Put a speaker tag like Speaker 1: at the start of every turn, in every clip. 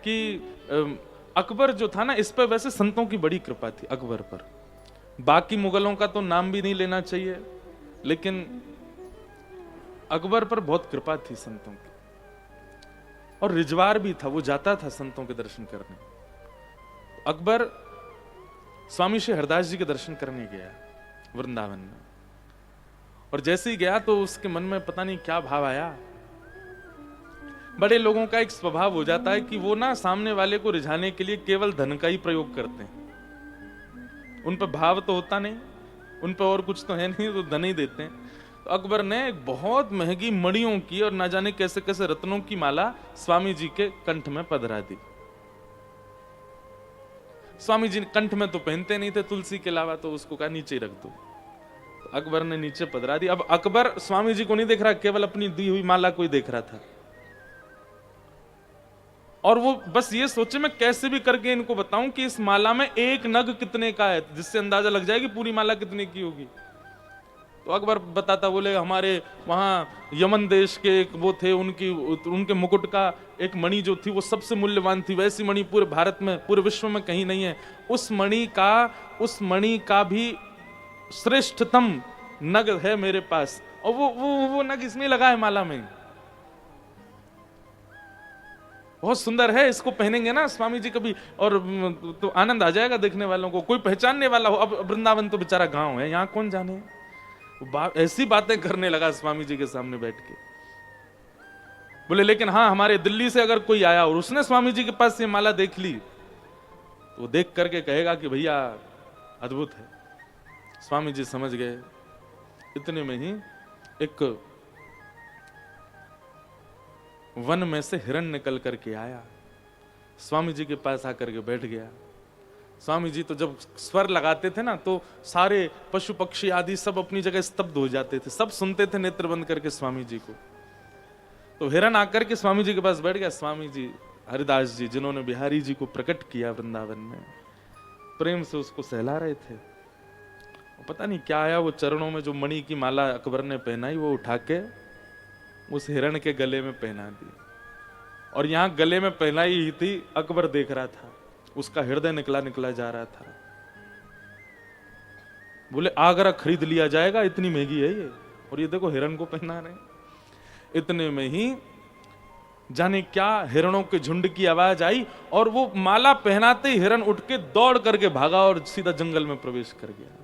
Speaker 1: कि अकबर जो था ना, इस पर वैसे संतों की बड़ी कृपा थी अकबर पर। बाकी मुगलों का तो नाम भी नहीं लेना चाहिए, लेकिन अकबर पर बहुत कृपा थी संतों की। और रिजवार भी था, वो जाता था संतों के दर्शन करने। अकबर स्वामी श्री हरदास जी के दर्शन करने गया वृंदावन में, और जैसे ही गया तो उसके मन में पता नहीं क्या भाव आया। बड़े लोगों का एक स्वभाव हो जाता है कि वो ना सामने वाले को रिझाने के लिए केवल धन का ही प्रयोग करते हैं। उन पर भाव तो होता नहीं, उन पर और कुछ तो है नहीं, तो धन ही देते हैं। तो अकबर ने एक बहुत महंगी मणियों की और ना जाने कैसे कैसे रत्नों की माला स्वामी जी के कंठ में पधरा दी। स्वामी जी कंठ में तो पहनते नहीं थे तुलसी के अलावा, तो उसको कहा नीचे रख दो। तो अकबर ने नीचे पधरा दी। अब अकबर स्वामी जी को नहीं देख रहा, केवल अपनी दी हुई माला को ही देख रहा था। और वो बस ये सोचे मैं कैसे भी करके इनको बताऊं कि इस माला में एक नग कितने का है, जिससे अंदाजा लग जाए कि पूरी माला कितने की होगी। तो अकबर बताता, बोले हमारे वहां यमन देश के एक वो थे, उनके मुकुट का एक मणि जो थी वो सबसे मूल्यवान थी, वैसी मणि पूरे भारत में, पूरे विश्व में कहीं नहीं है। उस मणि का भी श्रेष्ठतम नग है मेरे पास, और वो नग इसमें लगा है माला में, बहुत सुंदर है, इसको पहनेंगे ना स्वामी जी कभी और तो आनंद आ जाएगा देखने वालों को, कोई पहचानने वाला हो। अब वृंदावन तो बेचारा गांव है, यहां कौन जाने। ऐसी बातें करने लगा स्वामी जी के सामने बैठ के। बोले लेकिन हाँ, हमारे दिल्ली से अगर कोई आया और उसने स्वामी जी के पास ये माला देख ली, तो देख करके कहेगा कि भैया अद्भुत है। स्वामी जी समझ गए। इतने में ही एक वन में से हिरण निकल करके आया, स्वामी जी के पास आकर के बैठ गया। स्वामी जी तो जब स्वर लगाते थे ना, तो सारे पशु पक्षी आदि सब अपनी जगह स्तब्ध हो जाते थे, सब सुनते थे नेत्र बंद करके स्वामी जी को। तो हिरण आकर के स्वामी जी के पास बैठ गया। स्वामी जी हरिदास जी, जिन्होंने बिहारी जी को प्रकट किया वृंदावन में, प्रेम से उसको सहला रहे थे। पता नहीं क्या आया, वो चरणों में जो मणि की माला अकबर ने पहनाई, वो उठा के उस हिरण के गले में पहना दी। और यहां गले में पहनाई ही थी, अकबर देख रहा था, उसका हृदय निकला निकला जा रहा था। बोले आगरा खरीद लिया जाएगा, इतनी महंगी है ये, और ये देखो हिरण को पहना रहे। इतने में ही जाने क्या हिरणों के झुंड की आवाज आई, और वो माला पहनाते ही हिरण उठ के दौड़ करके भागा और सीधा जंगल में प्रवेश कर गया।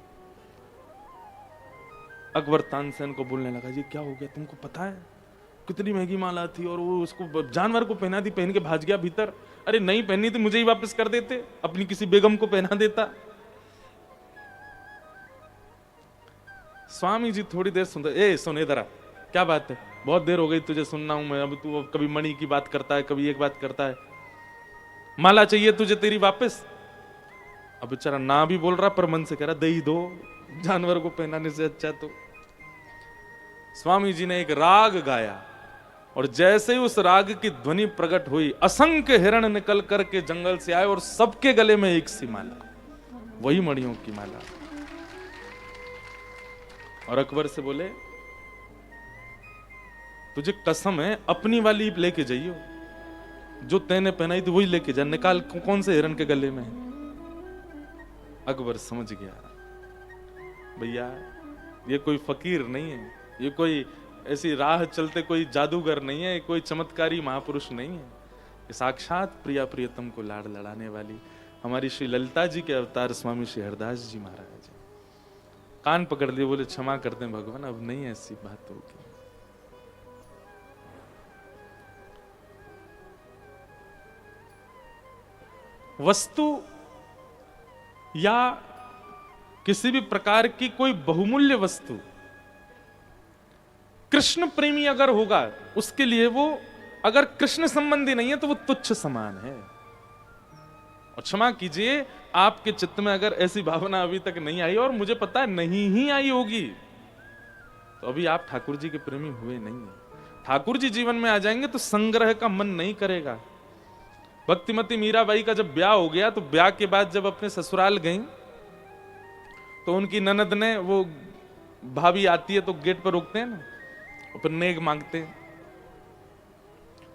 Speaker 1: अकबर तानसेन को बोलने लगा, जी क्या हो गया, तुमको पता है कितनी महंगी माला थी, और वो उसको जानवर को पहना दी, पहन के भाग गया भीतर। अरे नहीं पहनी थी, मुझे ही वापस कर देते, अपनी किसी बेगम को पहना देता। स्वामी जी थोड़ी देर सुनते, ए सुन इधर आ, क्या बात है, बहुत देर हो गई तुझे सुनना हूं मैं, अब तू कभी मणि की बात करता है, कभी एक बात करता है, माला चाहिए तुझे तेरी वापस। अब बेचारा ना भी बोल रहा, पर मन से कह रहा दे ही दो, जानवर को पहनाने से अच्छा। तो स्वामी जी ने एक राग गाया, और जैसे ही उस राग की ध्वनि प्रकट हुई, असंख्य हिरण निकल करके जंगल से आए, और सबके गले में एक सी माला, वही मणियों की माला। और अकबर से बोले, तुझे कसम है अपनी वाली लेके जाइयो, जो तैने पहनाई थी वही लेके जा, निकाल कौन से हिरण के गले में। अकबर समझ गया, भैया ये कोई फकीर नहीं है, ये कोई ऐसी राह चलते कोई जादूगर नहीं है, कोई चमत्कारी महापुरुष नहीं है, ये साक्षात प्रिया प्रियतम को लाड़ लड़ाने वाली हमारी श्री ललिता जी के अवतार स्वामी श्री हरदास जी महाराज। कान पकड़ लिए, बोले क्षमा करते हैं भगवान, अब नहीं ऐसी बात होगी। वस्तु या किसी भी प्रकार की कोई बहुमूल्य वस्तु, कृष्ण प्रेमी अगर होगा उसके लिए वो अगर कृष्ण संबंधी नहीं है तो वो तुच्छ समान है। और क्षमा कीजिए, आपके चित्त में अगर ऐसी भावना अभी तक नहीं आई, और मुझे पता है नहीं ही आई होगी, तो अभी आप ठाकुर जी के प्रेमी हुए नहीं है। ठाकुर जी जीवन में आ जाएंगे तो संग्रह का मन नहीं करेगा। भक्तिमती मीराबाई का जब ब्याह हो गया, तो ब्याह के बाद जब अपने ससुराल गई, तो उनकी ननद ने, वो भाभी आती है तो गेट पर रोकते हैं ना, फिर नेक मांगते हैं,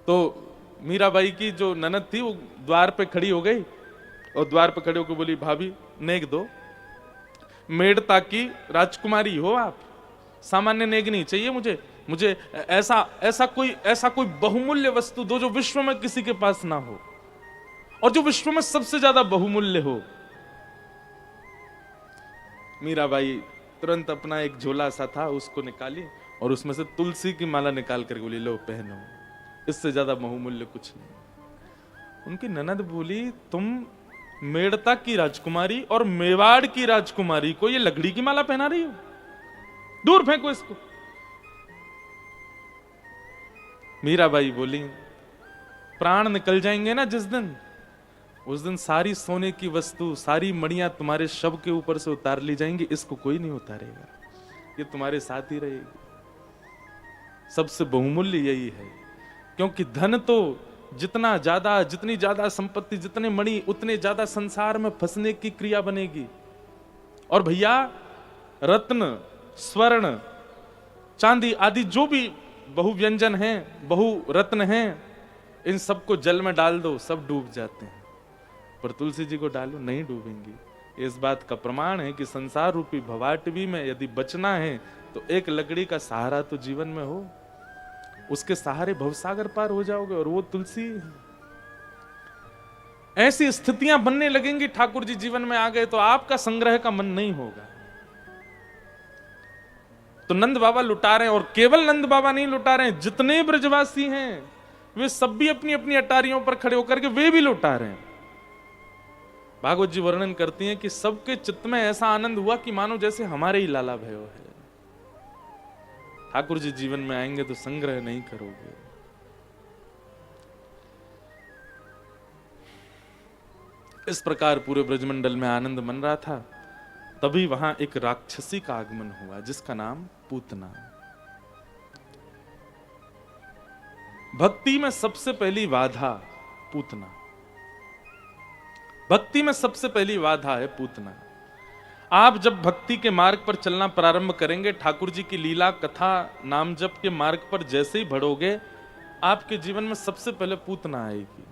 Speaker 1: तो मीराबाई की जो ननद थी वो द्वार पे खड़ी हो गई और द्वार पे खड़े होकर बोली, भाभी नेक दो। मेड़ता की राजकुमारी हो आप, सामान्य नेक नहीं चाहिए मुझे। मुझे ऐसा कोई बहुमूल्य वस्तु दो जो विश्व में किसी के पास ना हो, और जो विश्व में सबसे ज्यादा बहुमूल्य हो। मीराबाई तुरंत अपना एक झोला सा था उसको निकाली और उसमें से तुलसी की माला निकाल कर बोली, लो पहनो, इससे ज्यादा बहुमूल्य कुछ नहीं। उनकी ननद बोली, तुम मेड़ता की राजकुमारी और मेवाड़ की राजकुमारी को ये लकड़ी की माला पहना रही हो, दूर फेंको इसको। मीराबाई बोली, प्राण निकल जाएंगे ना जिस दिन, उस दिन सारी सोने की वस्तु, सारी मणियां तुम्हारे शव के ऊपर से उतार ली जाएंगी, इसको कोई नहीं उतारेगा, ये तुम्हारे साथ ही रहेगी। सबसे बहुमूल्य यही है, क्योंकि धन तो जितना ज्यादा, जितनी ज्यादा संपत्ति, जितने मणि, उतने ज्यादा संसार में फंसने की क्रिया बनेगी। और भैया रत्न, स्वर्ण, चांदी आदि जो भी बहुव्यंजन हैं, बहु रत्न हैं, इन सबको जल में डाल दो, सब डूब जाते हैं, पर तुलसी जी को डालो, नहीं डूबेंगी। इस बात का प्रमाण है कि संसार रूपी भवाटवी में यदि बचना है तो एक लकड़ी का सहारा तो जीवन में हो, उसके सहारे भवसागर पार हो जाओगे, और वो तुलसी। ऐसी स्थितियां बनने लगेंगी, ठाकुर जी जीवन में आ गए तो आपका संग्रह का मन नहीं होगा। तो नंद बाबा लुटा रहे हैं, और केवल नंद बाबा नहीं लुटा रहे हैं, जितने ब्रजवासी हैं वे सब भी अपनी अपनी अटारियों पर खड़े होकर के वे भी लुटा रहे हैं। भागवत जी वर्णन करती हैं कि सबके चित्त में ऐसा आनंद हुआ कि मानो जैसे हमारे ही लाला भयो है। ठाकुर जी जीवन में आएंगे तो संग्रह नहीं करोगे। इस प्रकार पूरे ब्रजमंडल में आनंद मन रहा था, तभी वहां एक राक्षसी का आगमन हुआ जिसका नाम पूतना। भक्ति में सबसे पहली बाधा पूतना, भक्ति में सबसे पहली बाधा है पूतना। आप जब भक्ति के मार्ग पर चलना प्रारंभ करेंगे, ठाकुर जी की लीला कथा नाम जप के मार्ग पर जैसे ही बढ़ोगे, आपके जीवन में सबसे पहले पूतना आएगी।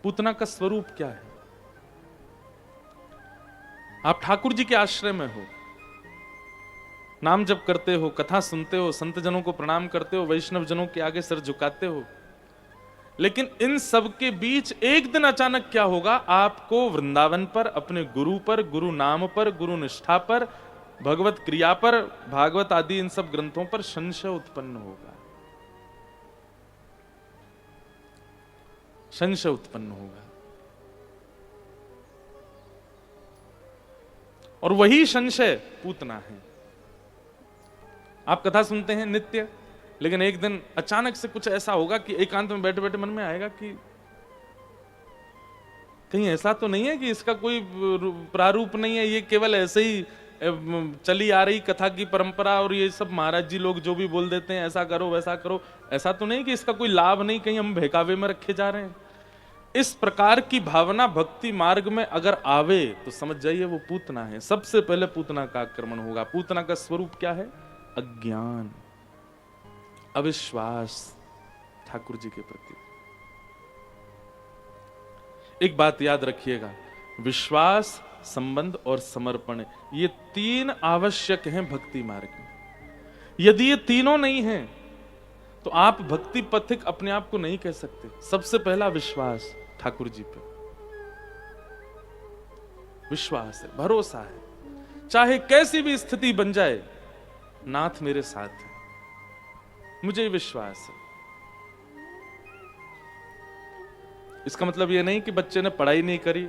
Speaker 1: पूतना का स्वरूप क्या है? आप ठाकुर जी के आश्रय में हो, नाम जप करते हो, कथा सुनते हो, संत जनों को प्रणाम करते हो, वैष्णव जनों के आगे सर झुकाते हो, लेकिन इन सब के बीच एक दिन अचानक क्या होगा? आपको वृंदावन पर, अपने गुरु पर, गुरु नाम पर, गुरु निष्ठा पर, भगवत क्रिया पर, भागवत आदि इन सब ग्रंथों पर संशय उत्पन्न होगा, संशय उत्पन्न होगा। और वही संशय पूतना है। आप कथा सुनते हैं नित्य, लेकिन एक दिन अचानक से कुछ ऐसा होगा कि एकांत में बैठे बैठे मन में आएगा कि कहीं ऐसा तो नहीं है कि इसका कोई प्रारूप नहीं है, ये केवल ऐसे ही चली आ रही कथा की परंपरा, और ये सब महाराज जी लोग जो भी बोल देते हैं ऐसा करो वैसा करो, ऐसा तो नहीं कि इसका कोई लाभ नहीं, कहीं हम बहकावे में रखे जा रहे हैं। इस प्रकार की भावना भक्ति मार्ग में अगर आवे तो समझ जाइए वो पूतना है। सबसे पहले पूतना का आक्रमण होगा। पूतना का स्वरूप क्या है? अज्ञान, अविश्वास ठाकुर जी के प्रति। एक बात याद रखिएगा, विश्वास, संबंध और समर्पण, ये तीन आवश्यक हैं भक्ति मार्ग में। यदि ये तीनों नहीं हैं तो आप भक्ति पथिक अपने आप को नहीं कह सकते। सबसे पहला विश्वास ठाकुर जी पे, विश्वास है, भरोसा है, चाहे कैसी भी स्थिति बन जाए, नाथ मेरे साथ है, मुझे विश्वास है। इसका मतलब यह नहीं कि बच्चे ने पढ़ाई नहीं करी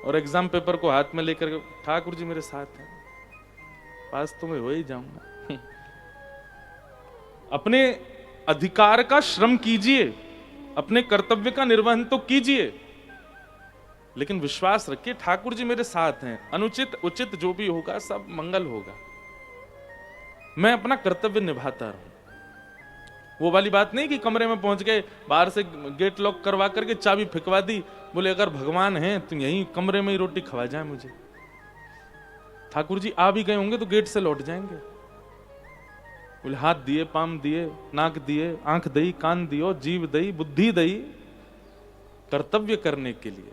Speaker 1: और एग्जाम पेपर को हाथ में लेकर ठाकुर जी मेरे साथ हैं, पास तो मैं हो ही जाऊंगा। अपने अधिकार का श्रम कीजिए, अपने कर्तव्य का निर्वहन तो कीजिए, लेकिन विश्वास रखिए ठाकुर जी मेरे साथ हैं। अनुचित उचित जो भी होगा सब मंगल होगा, मैं अपना कर्तव्य निभाता रहूं। वो वाली बात नहीं कि कमरे में पहुंच गए, बाहर से गेट लॉक करवा करके चाबी फेंकवा दी, बोले अगर भगवान हैं तो यहीं कमरे में ही रोटी खवा जाए मुझे। ठाकुर जी आ भी गए होंगे तो गेट से लौट जाएंगे। बोले हाथ दिए, पाम दिए, नाक दिए, आंख दई, कान दियो, जीव दई, बुद्धि दई, कर्तव्य करने के लिए।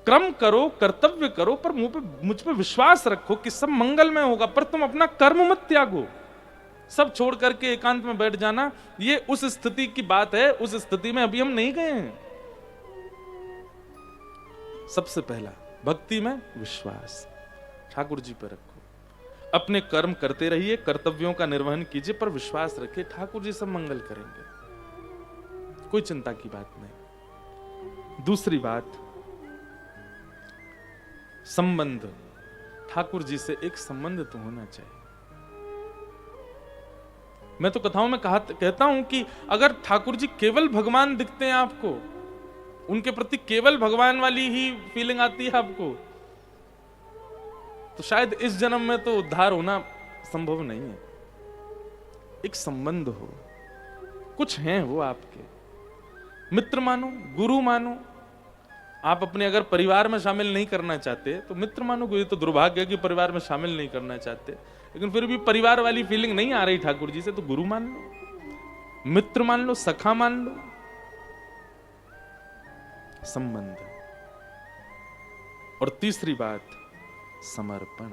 Speaker 1: कर्म करो, कर्तव्य करो, पर मुझ पे विश्वास रखो कि सब मंगल में होगा, पर तुम अपना कर्म मत त्यागो। सब छोड़ करके एकांत में बैठ जाना, ये उस स्थिति की बात है, उस स्थिति में अभी हम नहीं गए हैं। सबसे पहला भक्ति में विश्वास ठाकुर जी पर रखो, अपने कर्म करते रहिए, कर्तव्यों का निर्वहन कीजिए, पर विश्वास रखिए ठाकुर जी सब मंगल करेंगे, कोई चिंता की बात नहीं। दूसरी बात, संबंध, ठाकुर जी से एक संबंध तो होना चाहिए। मैं तो कथाओं में कहता हूं कि अगर ठाकुर जी केवल भगवान दिखते हैं आपको, उनके प्रति केवल भगवान वाली ही फीलिंग आती है आपको, तो शायद इस जन्म में तो उद्धार होना संभव नहीं है। एक संबंध हो, कुछ हैं वो आपके, मित्र मानो, गुरु मानो। आप अपने अगर परिवार में शामिल नहीं करना चाहते तो मित्र मानो। ये तो दुर्भाग्य है कि परिवार में शामिल नहीं करना चाहते, लेकिन फिर भी परिवार वाली फीलिंग नहीं आ रही ठाकुर जी से, तो गुरु मान लो, मित्र मान लो, सखा मान लो। संबंध। और तीसरी बात, समर्पण।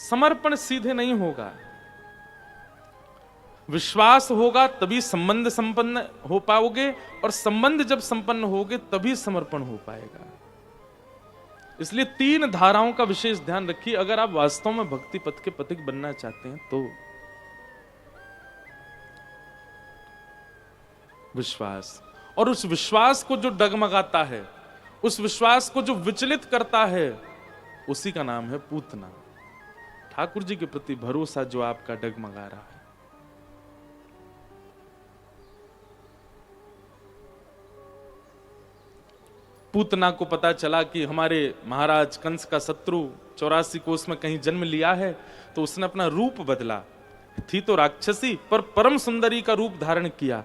Speaker 1: समर्पण सीधे नहीं होगा, विश्वास होगा तभी संबंध संपन्न हो पाओगे, और संबंध जब संपन्न होगे तभी समर्पण हो पाएगा। इसलिए 3 धाराओं का विशेष ध्यान रखिए अगर आप वास्तव में भक्ति पथ के पथिक बनना चाहते हैं तो। विश्वास, और उस विश्वास को जो डगमगाता है, उस विश्वास को जो विचलित करता है, उसी का नाम है पूतना। ठाकुर जी के प्रति भरोसा जो आपका डगमगा रहा है। पूतना को पता चला कि हमारे महाराज कंस का शत्रु 84 कोस में कहीं जन्म लिया है, तो उसने अपना रूप बदला। थी तो राक्षसी, पर परम सुंदरी का रूप धारण किया।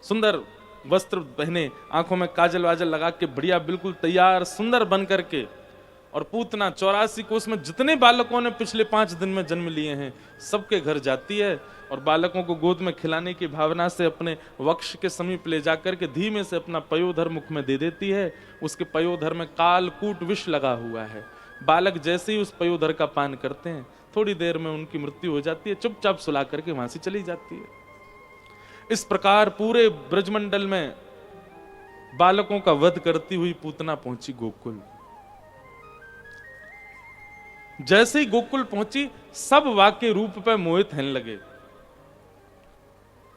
Speaker 1: सुंदर वस्त्र पहने, आंखों में काजल वाजल लगा के बढ़िया बिल्कुल तैयार सुंदर बन करके, और पूतना 84 कोस में जितने बालकों ने पिछले 5 दिन में जन्म लिए हैं सबके घर जाती है, और बालकों को गोद में खिलाने की भावना से अपने वक्ष के समीप ले जाकर के धीमे से अपना पयोधर मुख में दे देती है। उसके पयोधर में कालकूट विष लगा हुआ है। बालक जैसे ही उस पयोधर का पान करते हैं, थोड़ी देर में उनकी मृत्यु हो जाती है, चुपचाप सुला करके वहां से चली जाती है। इस प्रकार पूरे ब्रजमंडल में बालकों का वध करती हुई पूतना पहुंची गोकुल। जैसे ही गोकुल पहुंची, सब वाक्य रूप पे मोहित होने लगे।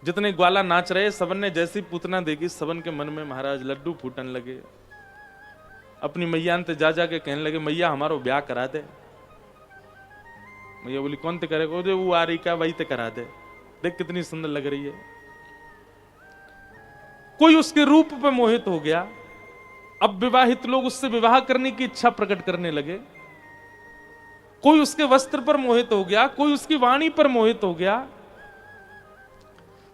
Speaker 1: जितने ग्वाला नाच रहे, सबन ने जैसी पूतना देखी, सबन के मन में महाराज लड्डू फूटन लगे। अपनी मैया ने जा जाके कहने लगे, मैया हमारो ब्याह करा दे। मैया बोली, कौन ते करेगा? वो आ रही क्या, वही ते करा दे, देख कितनी सुंदर लग रही है। कोई उसके रूप पे मोहित हो गया। अब विवाहित लोग उससे विवाह करने की इच्छा प्रकट करने लगे। कोई उसके वस्त्र पर मोहित हो गया, कोई उसकी वाणी पर मोहित हो गया।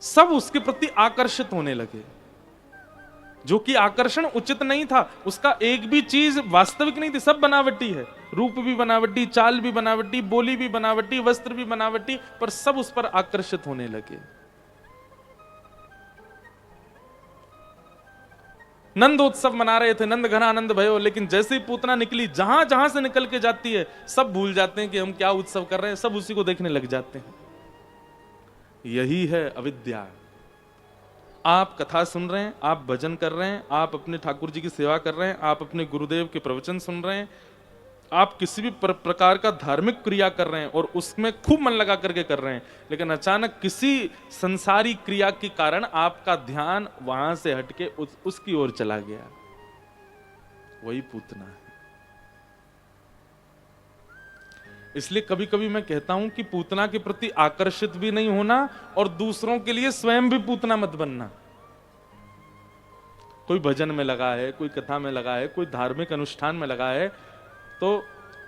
Speaker 1: सब उसके प्रति आकर्षित होने लगे, जो कि आकर्षण उचित नहीं था। उसका एक भी चीज वास्तविक नहीं थी, सब बनावटी है। रूप भी बनावटी, चाल भी बनावटी, बोली भी बनावटी, वस्त्र भी बनावटी, पर सब उस पर आकर्षित होने लगे। नंदोत्सव मना रहे थे, नंद घना आनंद भयो, लेकिन जैसे ही पूतना निकली, जहां जहां से निकल के जाती है, सब भूल जाते हैं कि हम क्या उत्सव कर रहे हैं, सब उसी को देखने लग जाते हैं। यही है अविद्या। आप कथा सुन रहे हैं, आप भजन कर रहे हैं, आप अपने ठाकुर जी की सेवा कर रहे हैं, आप अपने गुरुदेव के प्रवचन सुन रहे हैं, आप किसी भी प्रकार का धार्मिक क्रिया कर रहे हैं और उसमें खूब मन लगा करके कर रहे हैं, लेकिन अचानक किसी संसारी क्रिया के कारण आपका ध्यान वहां से हटके उसकी ओर चला गया, वही पूतना है। इसलिए कभी कभी मैं कहता हूं कि पूतना के प्रति आकर्षित भी नहीं होना और दूसरों के लिए स्वयं भी पूतना मत बनना। कोई भजन में लगा है, कोई कथा में लगा है, कोई धार्मिक अनुष्ठान में लगा है, तो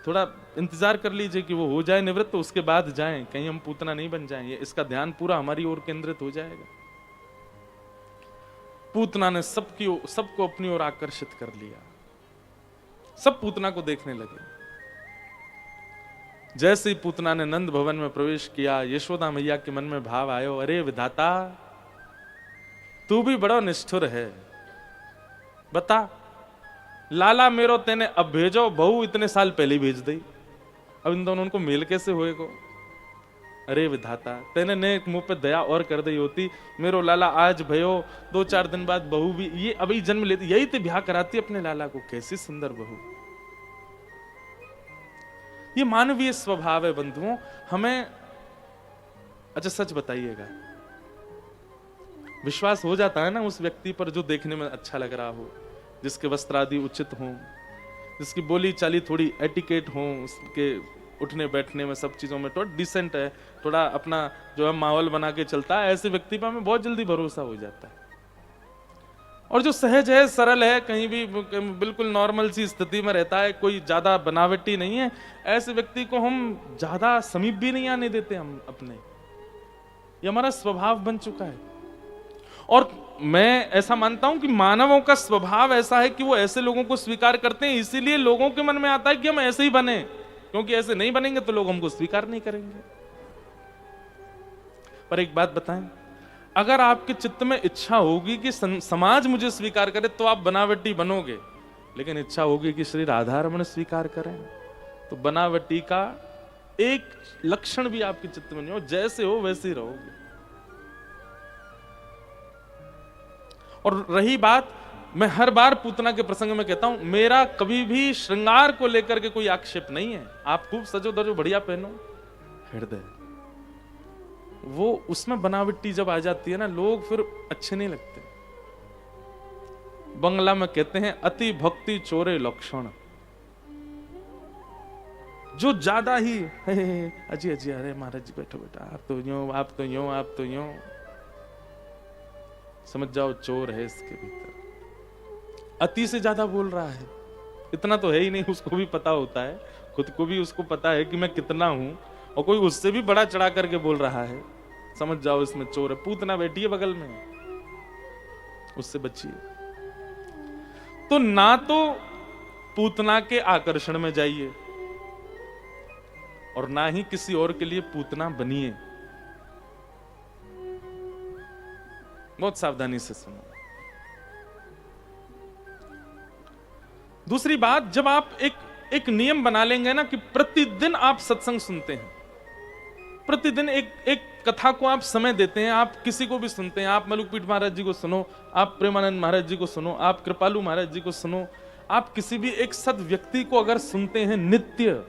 Speaker 1: थोड़ा इंतजार कर लीजिए कि वो हो जाए निवृत्त, तो उसके बाद जाएं, कहीं हम पूतना नहीं बन जाएं। इसका ध्यान पूरा हमारी ओर केंद्रित हो जाएगा। पूतना ने सबको अपनी ओर आकर्षित कर लिया, सब पूतना को देखने लगे। जैसे ही पूतना ने नंद भवन में प्रवेश किया, यशोदा मैया के मन में भाव आयो, अरे विधाता तू भी बड़ा निष्ठुर है। बता लाला मेरो तेने अब भेजो, बहू इतने साल पहले भेज दी, अब इन दोनों उनको मेल कैसे हुए को। अरे विधाता तेने ने मुंह पे दया और कर दी होती, मेरो लाला आज भयो 2-4 दिन बाद बहू भी ये अभी जन्म लेती, यही तो ब्याह कराती अपने लाला को। कैसी सुंदर बहू। ये मानवीय स्वभाव है बंधुओं। हमें अच्छा सच बताइएगा, विश्वास हो जाता है ना उस व्यक्ति पर जो देखने में अच्छा लग रहा हो, जिसके वस्त्र आदि उचित हों, जिसकी बोली चाली थोड़ी एटिकेट हो, उसके उठने बैठने में सब चीजों में थोड़ा डिसेंट है, थोड़ा अपना जो है माहौल बना के चलता है, ऐसे व्यक्ति पर हमें बहुत जल्दी भरोसा हो जाता है। और जो सहज है, सरल है, कहीं भी बिल्कुल नॉर्मल सी स्थिति में रहता है, कोई ज्यादा बनावटी नहीं है, ऐसे व्यक्ति को हम ज्यादा समीप भी नहीं आने देते हम अपने। ये हमारा स्वभाव बन चुका है। और मैं ऐसा मानता हूं कि मानवों का स्वभाव ऐसा है कि वो ऐसे लोगों को स्वीकार करते हैं, इसीलिए लोगों के मन में आता है कि हम ऐसे ही बने, क्योंकि ऐसे नहीं बनेंगे तो लोग हमको स्वीकार नहीं करेंगे। पर एक बात बताएं, अगर आपके चित्त में इच्छा होगी कि समाज मुझे स्वीकार करे तो आप बनावटी बनोगे, लेकिन इच्छा होगी कि श्री राधा रमन स्वीकार करें तो बनावटी का एक लक्षण भी आपके चित्त में नहीं हो, जैसे हो वैसे ही रहोगे। और रही बात, मैं हर बार पूतना के प्रसंग में कहता हूं, मेरा कभी भी श्रृंगार को लेकर के कोई आक्षेप नहीं है। आप खूब सजो धजो बढ़िया पहनो, हृदय वो उसमें बनावटी जब आ जाती है ना, लोग फिर अच्छे नहीं लगते। बंगला में कहते हैं अति भक्ति चोरे लक्षण। जो ज्यादा ही अजी अजी, अरे महाराज जी बैठो बेटा, आप तो यूं, आप तो यूं, आप तो यूं, समझ जाओ चोर है इसके भीतर। अति से ज्यादा बोल रहा है, इतना तो है ही नहीं, उसको भी पता होता है, खुद को भी उसको पता है कि मैं कितना हूं, और कोई उससे भी बड़ा चढ़ा करके बोल रहा है, समझ जाओ इसमें चोर है। पूतना बैठी है बगल में, उससे बचिए। तो ना तो पूतना के आकर्षण में जाइए और ना ही किसी और के लिए पूतना बनिए। बहुत सावधानी से सुनो। दूसरी बात, जब आप एक नियम बना लेंगे ना कि प्रतिदिन आप सत्संग सुनते हैं, प्रतिदिन एक कथा को आप समय देते हैं, आप किसी को भी सुनते हैं, आप मलुकपीठ महाराज जी को सुनो, आप प्रेमानंद महाराज जी को सुनो, आप कृपालु महाराज जी को सुनो, आप किसी भी एक सद व्यक्ति को अगर सुनते हैं नित्य,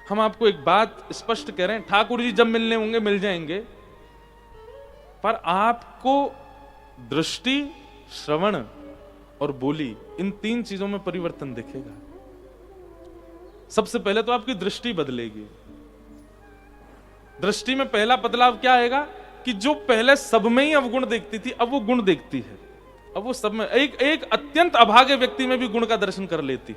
Speaker 1: हम आपको एक बात स्पष्ट कह रहे हैं, ठाकुर जी जब मिलने होंगे मिल जाएंगे, पर आपको दृष्टि, श्रवण और बोली, इन 3 चीजों में परिवर्तन दिखेगा। सबसे पहले तो आपकी दृष्टि बदलेगी। दृष्टि में पहला बदलाव क्या आएगा कि जो पहले सब में ही अवगुण देखती थी, अब वो गुण देखती है। अब वो सब में, एक अत्यंत अभागे व्यक्ति में भी गुण का दर्शन कर लेती।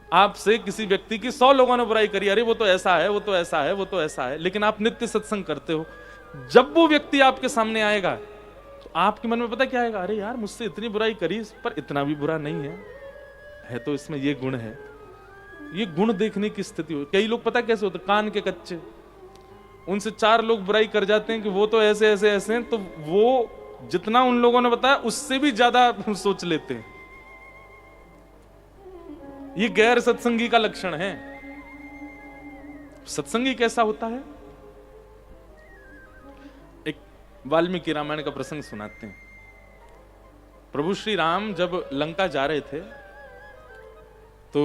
Speaker 1: आपसे किसी व्यक्ति की 100 लोगों ने बुराई करी, अरे वो तो ऐसा है, वो तो ऐसा है, वो तो ऐसा है, लेकिन आप नित्य सत्संग करते हो, जब वो व्यक्ति आपके सामने आएगा तो आपके मन में पता क्या आएगा, अरे यार मुझसे इतनी बुराई करी पर इतना भी बुरा नहीं है तो इसमें ये गुण है। ये गुण देखने की स्थिति हो। कई लोग पता कैसे होते, कान के कच्चे, उनसे 4 लोग बुराई कर जाते हैं कि वो तो ऐसे ऐसे ऐसे हैं, तो वो जितना उन लोगों ने बताया उससे भी ज्यादा सोच लेते हैं। ये गैर सत्संगी का लक्षण है। सत्संगी कैसा होता है? एक वाल्मीकि रामायण का प्रसंग सुनाते हैं। प्रभु श्री राम जब लंका जा रहे थे तो